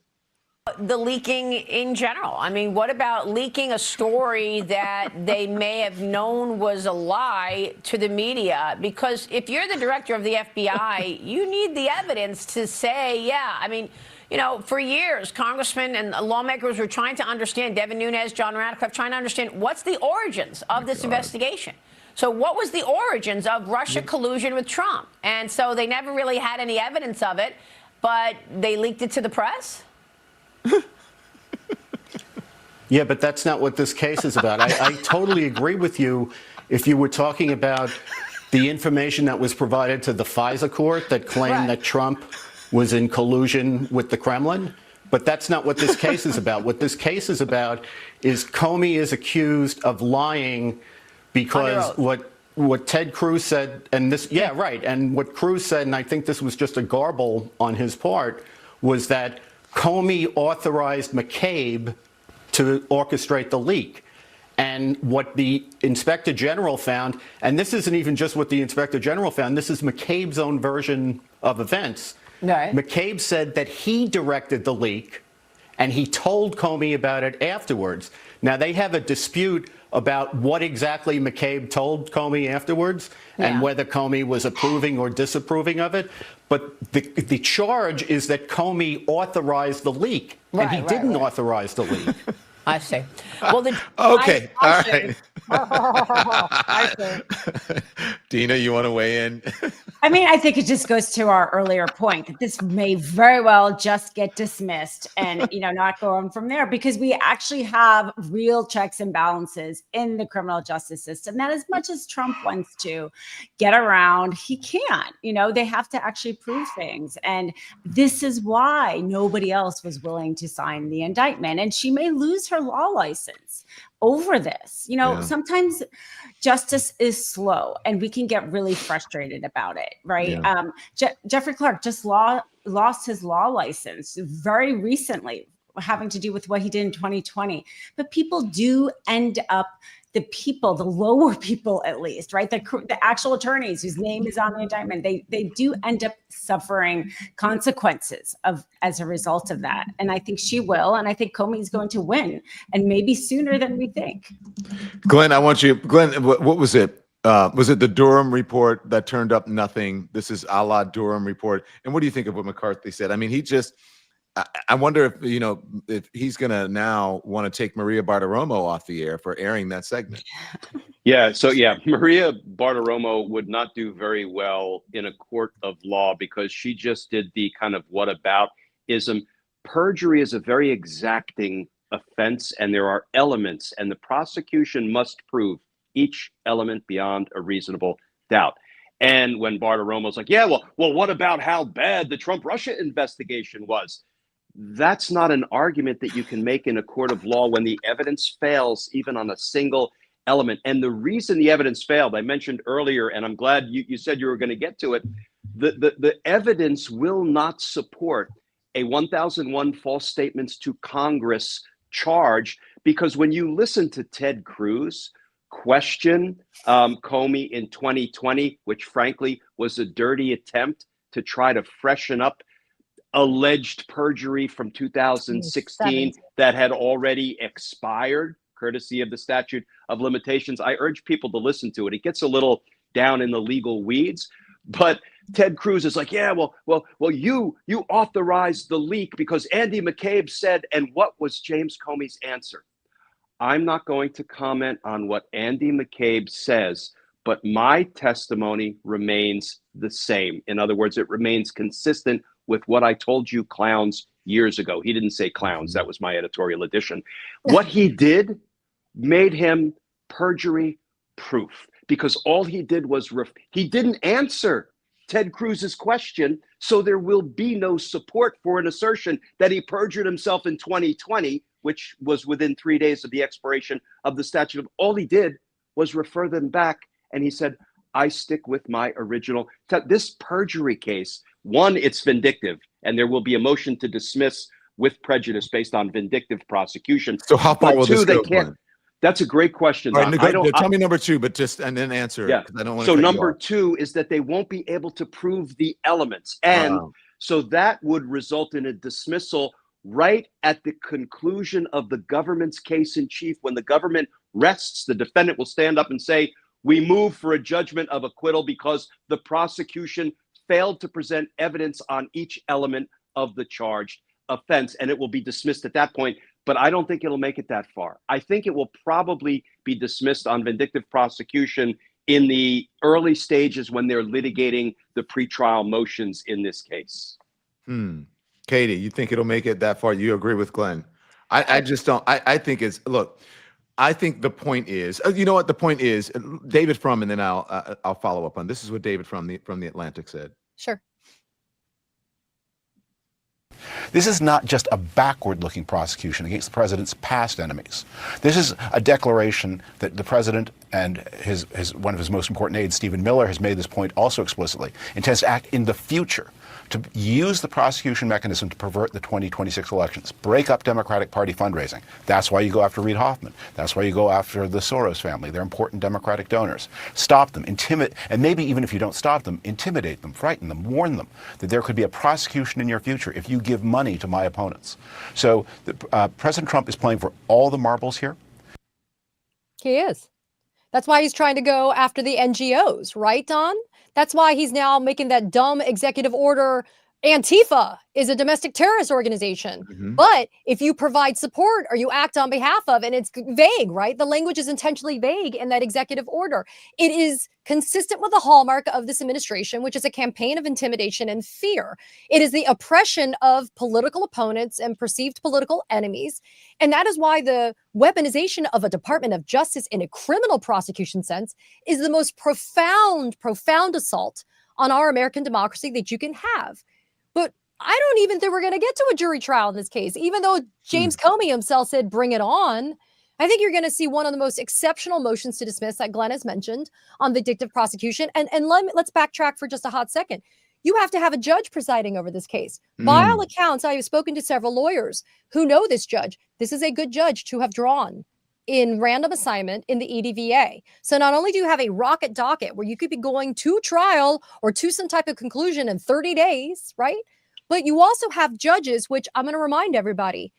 Speaker 17: The leaking in general. I mean, what about leaking a story that they may have known was a lie to the media? Because if you're the director of the FBI, you need the evidence to say, yeah, I mean, you know, for years, congressmen and lawmakers were trying to understand, Devin Nunes, John Ratcliffe, trying to understand what's the origins of this investigation. So what was the origins of Russia collusion with Trump? And so they never really had any evidence of it, but they leaked it to the press?
Speaker 18: Yeah, but that's not what this case is about. I totally agree with you if you were talking about the information that was provided to the FISA court that claimed that Trump was in collusion with the Kremlin. But that's not what this case is about. What this case is about is Comey is accused of lying because what Ted Cruz said, and this, and what Cruz said, and I think this was just a garble on his part, was that Comey authorized McCabe to orchestrate the leak. And what the Inspector General found, and this isn't even just what the Inspector General found, this is McCabe's own version of events.
Speaker 17: Right.
Speaker 18: McCabe said that he directed the leak, and he told Comey about it afterwards. Now, they have a dispute about what exactly McCabe told Comey afterwards and whether Comey was approving or disapproving of it. But the charge is that Comey authorized the leak, and he didn't authorize the leak.
Speaker 17: I see. Well,
Speaker 1: okay. All right. I see. Dina, you want to weigh in?
Speaker 8: I mean, I think it just goes to our earlier point that this may very well just get dismissed and, you know, not go on from there, because we actually have real checks and balances in the criminal justice system that, as much as Trump wants to get around, he can't. You know, they have to actually prove things. And this is why nobody else was willing to sign the indictment. And she may lose her law license over this. You know, sometimes justice is slow and we can get really frustrated about it, right? Jeffrey Clark just lost his law license very recently, having to do with what he did in 2020. But people do end up, the lower people at least, right? The actual attorneys whose name is on the indictment, they do end up suffering consequences as a result of that. And I think she will, and I think Comey is going to win, and maybe sooner than we think.
Speaker 1: Glenn, what was it? Was it the Durham report that turned up nothing? This is a la Durham report. And what do you think of what McCarthy said? I mean, I wonder if, you know, if he's going to now want to take Maria Bartiromo off the air for airing that segment.
Speaker 6: Maria Bartiromo would not do very well in a court of law because she just did the kind of whataboutism. Perjury is a very exacting offense, and there are elements, and the prosecution must prove each element beyond a reasonable doubt. And when Bartiromo's like, yeah, well, what about how bad the Trump-Russia investigation was? That's not an argument that you can make in a court of law when the evidence fails even on a single element. And the reason the evidence failed, I mentioned earlier, and I'm glad you said you were going to get to it, the evidence will not support a 1001 false statements to Congress charge, because when you listen to Ted Cruz question Comey in 2020, which frankly was a dirty attempt to try to freshen up alleged perjury from 2016 that had already expired, courtesy of the statute of limitations. I urge people to listen to it. It gets a little down in the legal weeds, but Ted Cruz is like, yeah, well, you authorized the leak because Andy McCabe said, and what was James Comey's answer? I'm not going to comment on what Andy McCabe says, but my testimony remains the same. In other words, it remains consistent with what I told you clowns years ago. He didn't say clowns. That was my editorial addition. What he did made him perjury proof, because all he did was he didn't answer Ted Cruz's question. So there will be no support for an assertion that he perjured himself in 2020, which was within 3 days of the expiration of the statute. All he did was refer them back. And he said, I stick with my original. This perjury case, one, it's vindictive, and there will be a motion to dismiss with prejudice based on vindictive prosecution.
Speaker 1: So how far will this go, Glenn?
Speaker 6: That's a great question.
Speaker 1: All right, tell me number two, but and then answer.
Speaker 6: Yeah.
Speaker 1: I don't want
Speaker 6: so number two is that they won't be able to prove the elements. And so that would result in a dismissal right at the conclusion of the government's case in chief. When the government rests, the defendant will stand up and say, we move for a judgment of acquittal because the prosecution failed to present evidence on each element of the charged offense, and it will be dismissed at that point. But I don't think it'll make it that far. I think it will probably be dismissed on vindictive prosecution in the early stages when they're litigating the pretrial motions in this case.
Speaker 1: Katie, you think it'll make it that far? You agree with Glenn? I just don't. I think it's, look, I think the point is, you know what the point is, David Frum, and then I'll follow up on this. Is what David from the Atlantic said.
Speaker 15: Sure.
Speaker 19: This is not just a backward-looking prosecution against the president's past enemies. This is a declaration that the president and one of his most important aides, Stephen Miller, has made this point also explicitly, intends to act in the future to use the prosecution mechanism to pervert the 2026 elections, break up Democratic Party fundraising. That's why you go after Reid Hoffman. That's why you go after the Soros family. They're important Democratic donors. Stop them, intimidate, and maybe even if you don't stop them, intimidate them, frighten them, warn them that there could be a prosecution in your future if you give money to my opponents. So President Trump is playing for all the marbles here.
Speaker 15: He is. That's why he's trying to go after the NGOs, right, Don? That's why he's now making that dumb executive order. Antifa is a domestic terrorist organization. But if you provide support or you act on behalf of, and it's vague, right? The language is intentionally vague in that executive order. It is consistent with the hallmark of this administration, which is a campaign of intimidation and fear. It is the oppression of political opponents and perceived political enemies. And that is why the weaponization of a Department of Justice in a criminal prosecution sense is the most profound assault on our American democracy that you can have. But I don't even think we're going to get to a jury trial in this case, even though James Comey himself said, bring it on. I think you're going to see one of the most exceptional motions to dismiss that Glenn has mentioned on vindictive prosecution. And let's backtrack for just a hot second. You have to have a judge presiding over this case. By all accounts, I have spoken to several lawyers who know this judge. This is a good judge to have drawn in random assignment in the EDVA. So not only do you have a rocket docket where you could be going to trial or to some type of conclusion in 30 days, right? But you also have judges, which I'm going to remind everybody,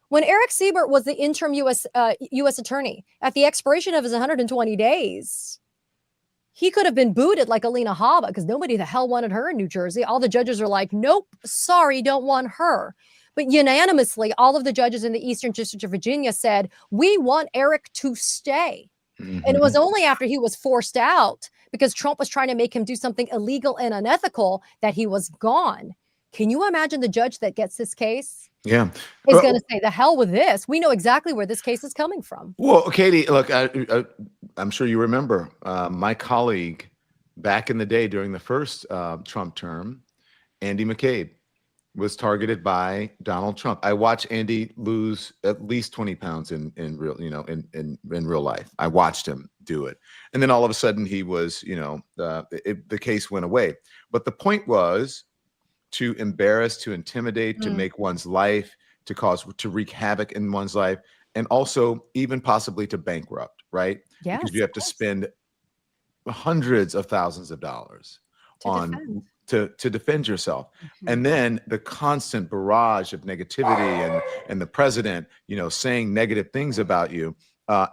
Speaker 15: when Eric Siebert was the interim U.S. attorney, at the expiration of his 120 days, he could have been booted like Alina Habba because nobody the hell wanted her in New Jersey. All the judges are like, nope, sorry, don't want her. But unanimously, all of the judges in the Eastern District of Virginia said, we want Eric to stay. And it was only after he was forced out because Trump was trying to make him do something illegal and unethical that he was gone. Can you imagine the judge that gets this case?
Speaker 1: Yeah.
Speaker 15: Is going to say, the hell with this. We know exactly where this case is coming from.
Speaker 1: Well, Katie, look, I'm sure you remember my colleague, back in the day during the first Trump term, Andy McCabe was targeted by Donald Trump. I watched Andy lose at least 20 pounds in real, in real life. I watched him do it. And then all of a sudden he was, the case went away. But the point was to embarrass, to intimidate, to make one's life, to wreak havoc in one's life, and also even possibly to bankrupt, right?
Speaker 15: Yes,
Speaker 1: because you have to spend hundreds of thousands of dollars to defend yourself. And then the constant barrage of negativity and the president, saying negative things about you,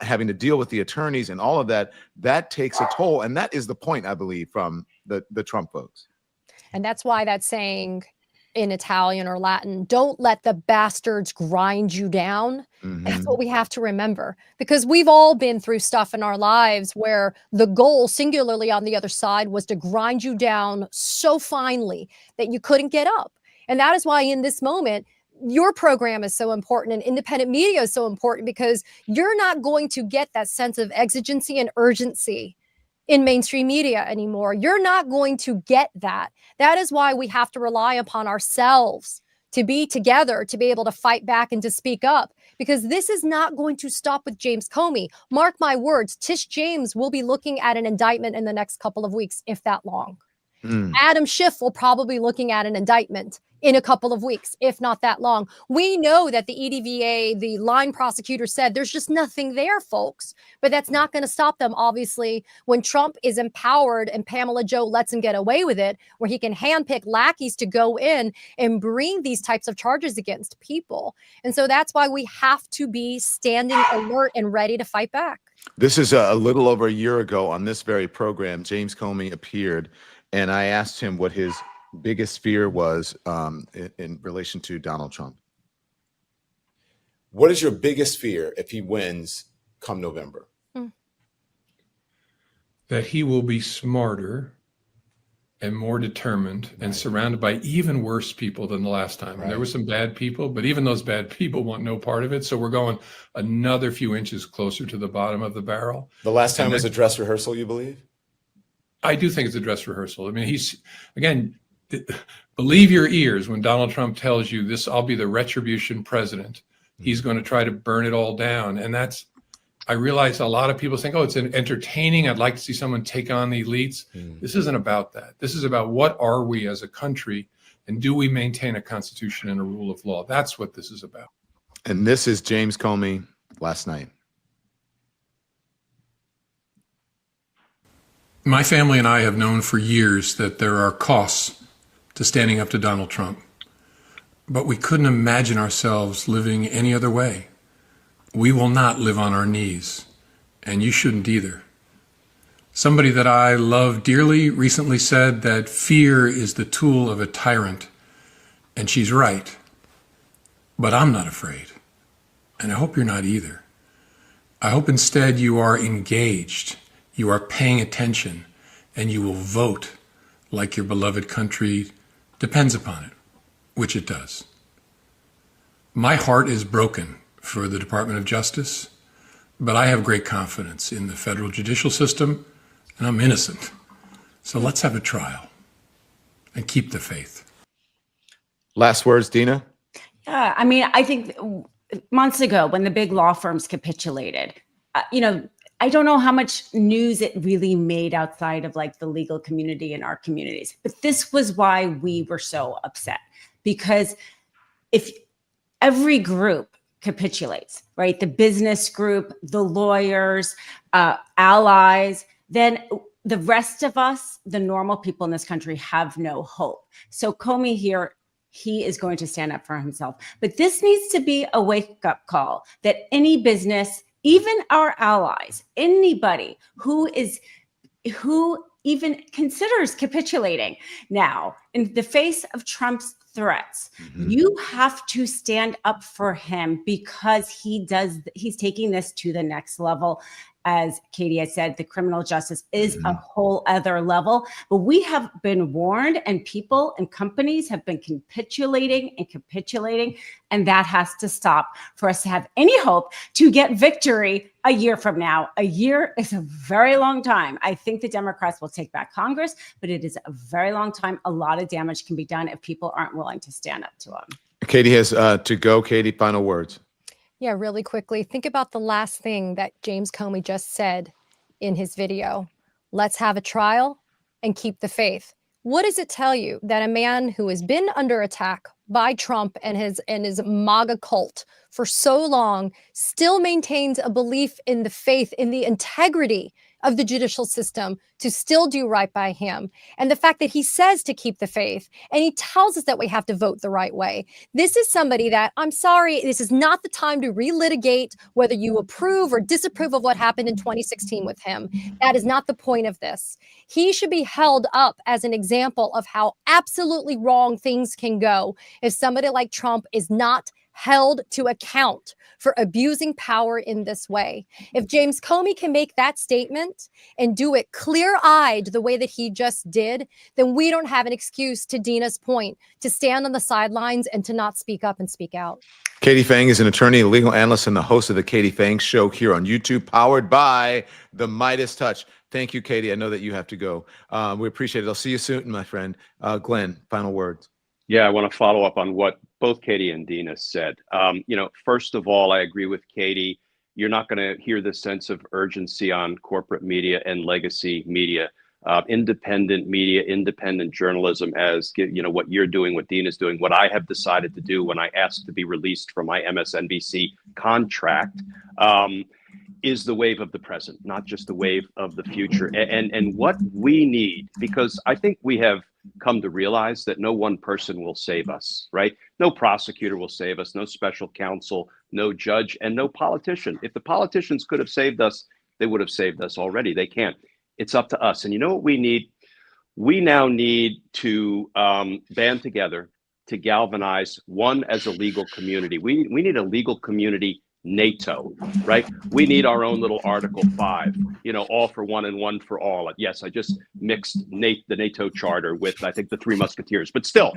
Speaker 1: having to deal with the attorneys and all of that, that takes a toll. And that is the point, I believe, from the Trump folks.
Speaker 15: And that's why that saying in Italian or Latin, don't let the bastards grind you down. That's what we have to remember, because we've all been through stuff in our lives where the goal, singularly on the other side, was to grind you down so finely that you couldn't get up. And that is why in this moment, your program is so important and independent media is so important, because you're not going to get that sense of exigency and urgency in mainstream media anymore. You're not going to get that. That is why we have to rely upon ourselves to be together, to be able to fight back and to speak up, because this is not going to stop with James Comey. Mark my words, Tish James will be looking at an indictment in the next couple of weeks, if that long. Adam Schiff will probably be looking at an indictment in a couple of weeks, if not that long. We know that the EDVA, the line prosecutor, said there's just nothing there, folks. But that's not going to stop them, obviously, when Trump is empowered and Pamela Joe lets him get away with it, where he can handpick lackeys to go in and bring these types of charges against people. And so that's why we have to be standing alert and ready to fight back.
Speaker 1: This is a little over a year ago on this very program. James Comey appeared, and I asked him what his biggest fear was in relation to Donald Trump. What is your biggest fear if he wins come November?
Speaker 3: That he will be smarter and more determined and surrounded by even worse people than the last time. And there were some bad people, but even those bad people want no part of it. So we're going another few inches closer to the bottom of the barrel.
Speaker 1: The last time was a dress rehearsal, you believe?
Speaker 3: I do think it's a dress rehearsal. I mean, believe your ears when Donald Trump tells you this, I'll be the retribution president. He's going to try to burn it all down. And I realize a lot of people think, oh, it's entertaining. I'd like to see someone take on the elites. This isn't about that. This is about what are we as a country, and do we maintain a constitution and a rule of law? That's what this is about.
Speaker 1: And this is James Comey last night.
Speaker 3: My family and I have known for years that there are costs to standing up to Donald Trump, but we couldn't imagine ourselves living any other way. We will not live on our knees, and you shouldn't either. Somebody that I love dearly recently said that fear is the tool of a tyrant, and she's right. But I'm not afraid, and I hope you're not either. I hope instead you are engaged, you are paying attention, and you will vote like your beloved country depends upon it, which it does. My heart is broken for the Department of Justice, but I have great confidence in the federal judicial system, and I'm innocent. So let's have a trial and keep the faith.
Speaker 1: Last words, Dina?
Speaker 8: Yeah, I mean, I think months ago when the big law firms capitulated, I don't know how much news it really made outside of like the legal community in our communities, but this was why we were so upset, because if every group capitulates, right? The business group, the lawyers, allies, then the rest of us, the normal people in this country, have no hope. So Comey here, he is going to stand up for himself. But this needs to be a wake-up call that any business, even our allies, anybody who even considers capitulating now in the face of Trump's threats, you have to stand up for him, because he's taking this to the next level. as Katie has said, the criminal justice is a whole other level. But we have been warned, and people and companies have been capitulating, and that has to stop for us to have any hope to get victory a year from now. A year is a very long time. I think the Democrats will take back Congress, but it is a very long time. A lot of damage can be done if people aren't willing to stand up to them.
Speaker 1: Katie has to go. Katie, final words.
Speaker 15: Yeah, really quickly. Think about the last thing that James Comey just said in his video. Let's have a trial and keep the faith. What does it tell you that a man who has been under attack by Trump and his MAGA cult for so long still maintains a belief in the faith, in the integrity of the judicial system to still do right by him? And the fact that he says to keep the faith and he tells us that we have to vote the right way. This is somebody that, I'm sorry, this is not the time to relitigate whether you approve or disapprove of what happened in 2016 with him. That is not the point of this. He should be held up as an example of how absolutely wrong things can go if somebody like Trump is not held to account for abusing power in this way. If James Comey can make that statement and do it clear-eyed the way that he just did, then we don't have an excuse, to Dina's point, to stand on the sidelines and to not speak up and speak out.
Speaker 1: Katie Phang is an attorney, a legal analyst, and the host of the Katie Phang Show here on YouTube, powered by the Midas Touch. Thank you, Katie. I know that you have to go. We appreciate it. I'll see you soon, my friend. Glenn, final words.
Speaker 6: Yeah, I want to follow up on what both Katie and Dina said. First of all, I agree with Katie. You're not going to hear the sense of urgency on corporate media and legacy media. Independent media, independent journalism, as what you're doing, what Dina's doing, what I have decided to do when I asked to be released from my MSNBC contract, is the wave of the present, not just the wave of the future. And what we need, because I think we have come to realize that no one person will save us, right? No prosecutor will save us, no special counsel, no judge, and no politician. If the politicians could have saved us, they would have saved us already. They can't. It's up to us. And you know what we need? We now need to band together to galvanize one as a legal community. We need a legal community NATO, right? We need our own little Article 5, all for one and one for all. Yes, I just mixed the NATO charter with, I think, the Three Musketeers, but still,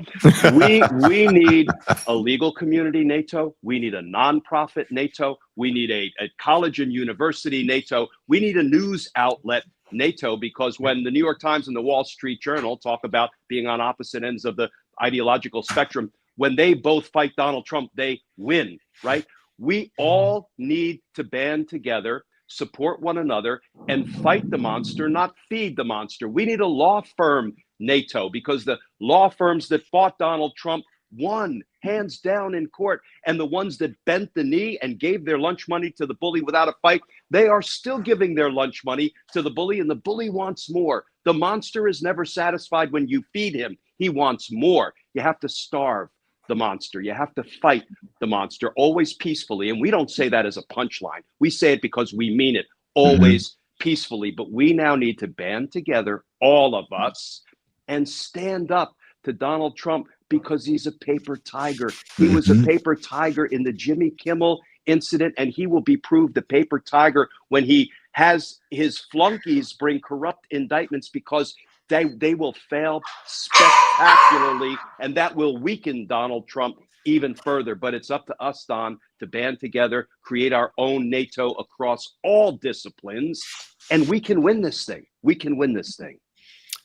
Speaker 6: we need a legal community NATO. We need a nonprofit NATO. We need a college and university NATO. We need a news outlet NATO, because when the New York Times and the Wall Street Journal talk about being on opposite ends of the ideological spectrum, when they both fight Donald Trump, they win, right? We all need to band together, support one another, and fight the monster, not feed the monster. We need a law firm NATO, because the law firms that fought Donald Trump won hands down in court. And the ones that bent the knee and gave their lunch money to the bully without a fight, they are still giving their lunch money to the bully, and the bully wants more. The monster is never satisfied when you feed him. He wants more. You have to starve the monster. You have to fight the monster, always peacefully. And we don't say that as a punchline. We say it because we mean it, always peacefully. But we now need to band together, all of us, and stand up to Donald Trump, because he's a paper tiger. He was a paper tiger in the Jimmy Kimmel incident, and he will be proved a paper tiger when he has his flunkies bring corrupt indictments, because they will fail spectacularly, and that will weaken Donald Trump even further. But it's up to us, Don, to band together, create our own NATO across all disciplines, and we can win this thing. We can win this thing.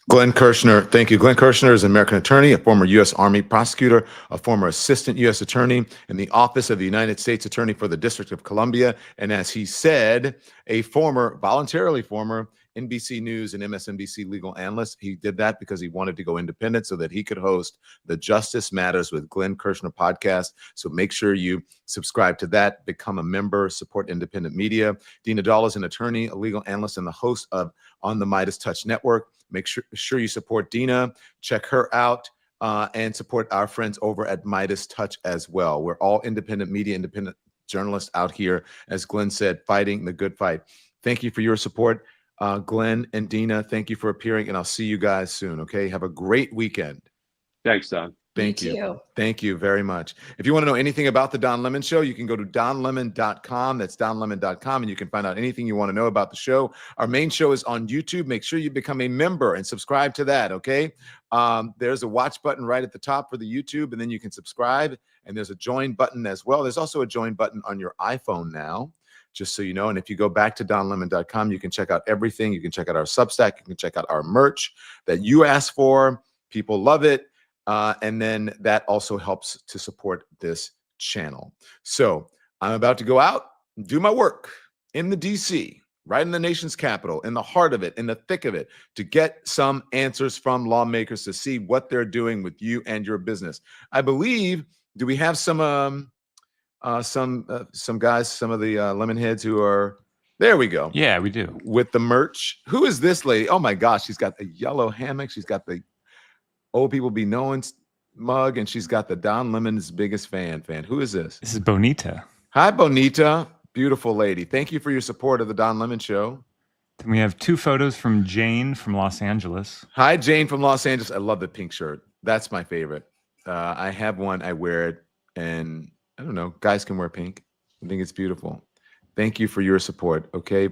Speaker 1: Glenn Kirschner, thank you. Glenn Kirschner is an American attorney, a former U.S. Army prosecutor, a former assistant U.S. attorney in the Office of the United States Attorney for the District of Columbia, and as he said, a voluntarily former NBC News and MSNBC legal analyst. He did that because he wanted to go independent so that he could host the Justice Matters with Glenn Kirschner podcast. So make sure you subscribe to that, become a member, support independent media. Dina Dahl is an attorney, a legal analyst, and the host of On the Midas Touch Network. Make sure you support Dina, check her out, and support our friends over at Midas Touch as well. We're all independent media, independent journalists out here, as Glenn said, fighting the good fight. Thank you for your support. Glenn and Dina, thank you for appearing, and I'll see you guys soon, okay? Have a great weekend.
Speaker 6: Thanks, Don.
Speaker 1: Thank you.
Speaker 8: too.
Speaker 1: Thank you very much. If you want to know anything about the Don Lemon Show, you can go to donlemon.com. That's donlemon.com, and you can find out anything you want to know about the show. Our main show is on YouTube. Make sure you become a member and subscribe to that, okay? There's a watch button right at the top for the YouTube, and then you can subscribe, and there's a join button as well. There's also a join button on your iPhone now, just so you know. And if you go back to donlemon.com, you can check out everything. You can check out our Substack. You can check out our merch that you asked for. People love it. And then that also helps to support this channel. So I'm about to go out and do my work in the DC, right in the nation's capital, in the heart of it, in the thick of it, to get some answers from lawmakers to see what they're doing with you and your business. I believe, do we have some guys, some of the lemon heads who are, there we go.
Speaker 20: Yeah, we do.
Speaker 1: With the merch. Who is this lady? Oh my gosh, she's got the yellow hammock. She's got the Old People Be Knowing mug, and she's got the Don Lemon's biggest fan. Who is this?
Speaker 20: This is Bonita.
Speaker 1: Hi, Bonita. Beautiful lady. Thank you for your support of the Don Lemon Show.
Speaker 20: Then we have 2 photos from Jane from Los Angeles.
Speaker 1: Hi, Jane from Los Angeles. I love the pink shirt. That's my favorite. I have one. I wear it, and I don't know. Guys can wear pink. I think it's beautiful. Thank you for your support. Okay,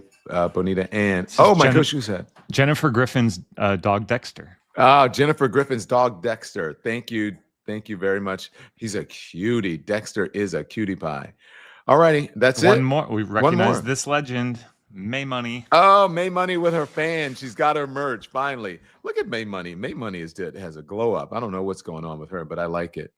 Speaker 1: Bonita. And my gosh, who's that?
Speaker 20: Jennifer Griffin's dog Dexter.
Speaker 1: Oh, Jennifer Griffin's dog, Dexter. Thank you. Thank you very much. He's a cutie. Dexter is a cutie pie. All righty. That's it.
Speaker 20: One more. We recognize this legend, May Money.
Speaker 1: Oh, May Money with her fan. She's got her merch, finally. Look at May Money. May Money has a glow up. I don't know what's going on with her, but I like it.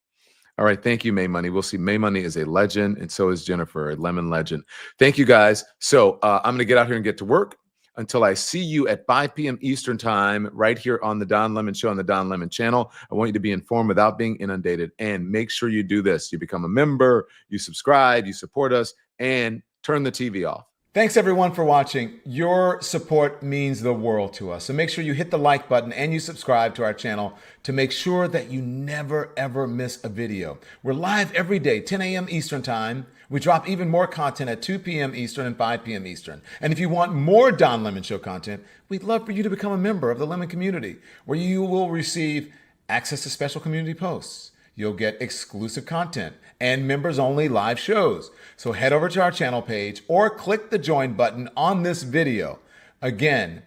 Speaker 1: All right. Thank you, May Money. We'll see. May Money is a legend, and so is Jennifer, a lemon legend. Thank you, guys. So I'm going to get out here and get to work. Until I see you at 5 p.m. Eastern time, right here on the Don Lemon Show on the Don Lemon channel. I want you to be informed without being inundated. And make sure you do this. You become a member, you subscribe, you support us, and turn the TV off. Thanks, everyone, for watching. Your support means the world to us. So make sure you hit the like button and you subscribe to our channel to make sure that you never, ever miss a video. We're live every day, 10 a.m. Eastern time. We drop even more content at 2 p.m. Eastern and 5 p.m. Eastern. And if you want more Don Lemon Show content, we'd love for you to become a member of the Lemon community, where you will receive access to special community posts. You'll get exclusive content and members-only live shows. So head over to our channel page or click the join button on this video. Again,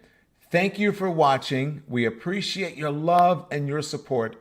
Speaker 1: thank you for watching. We appreciate your love and your support,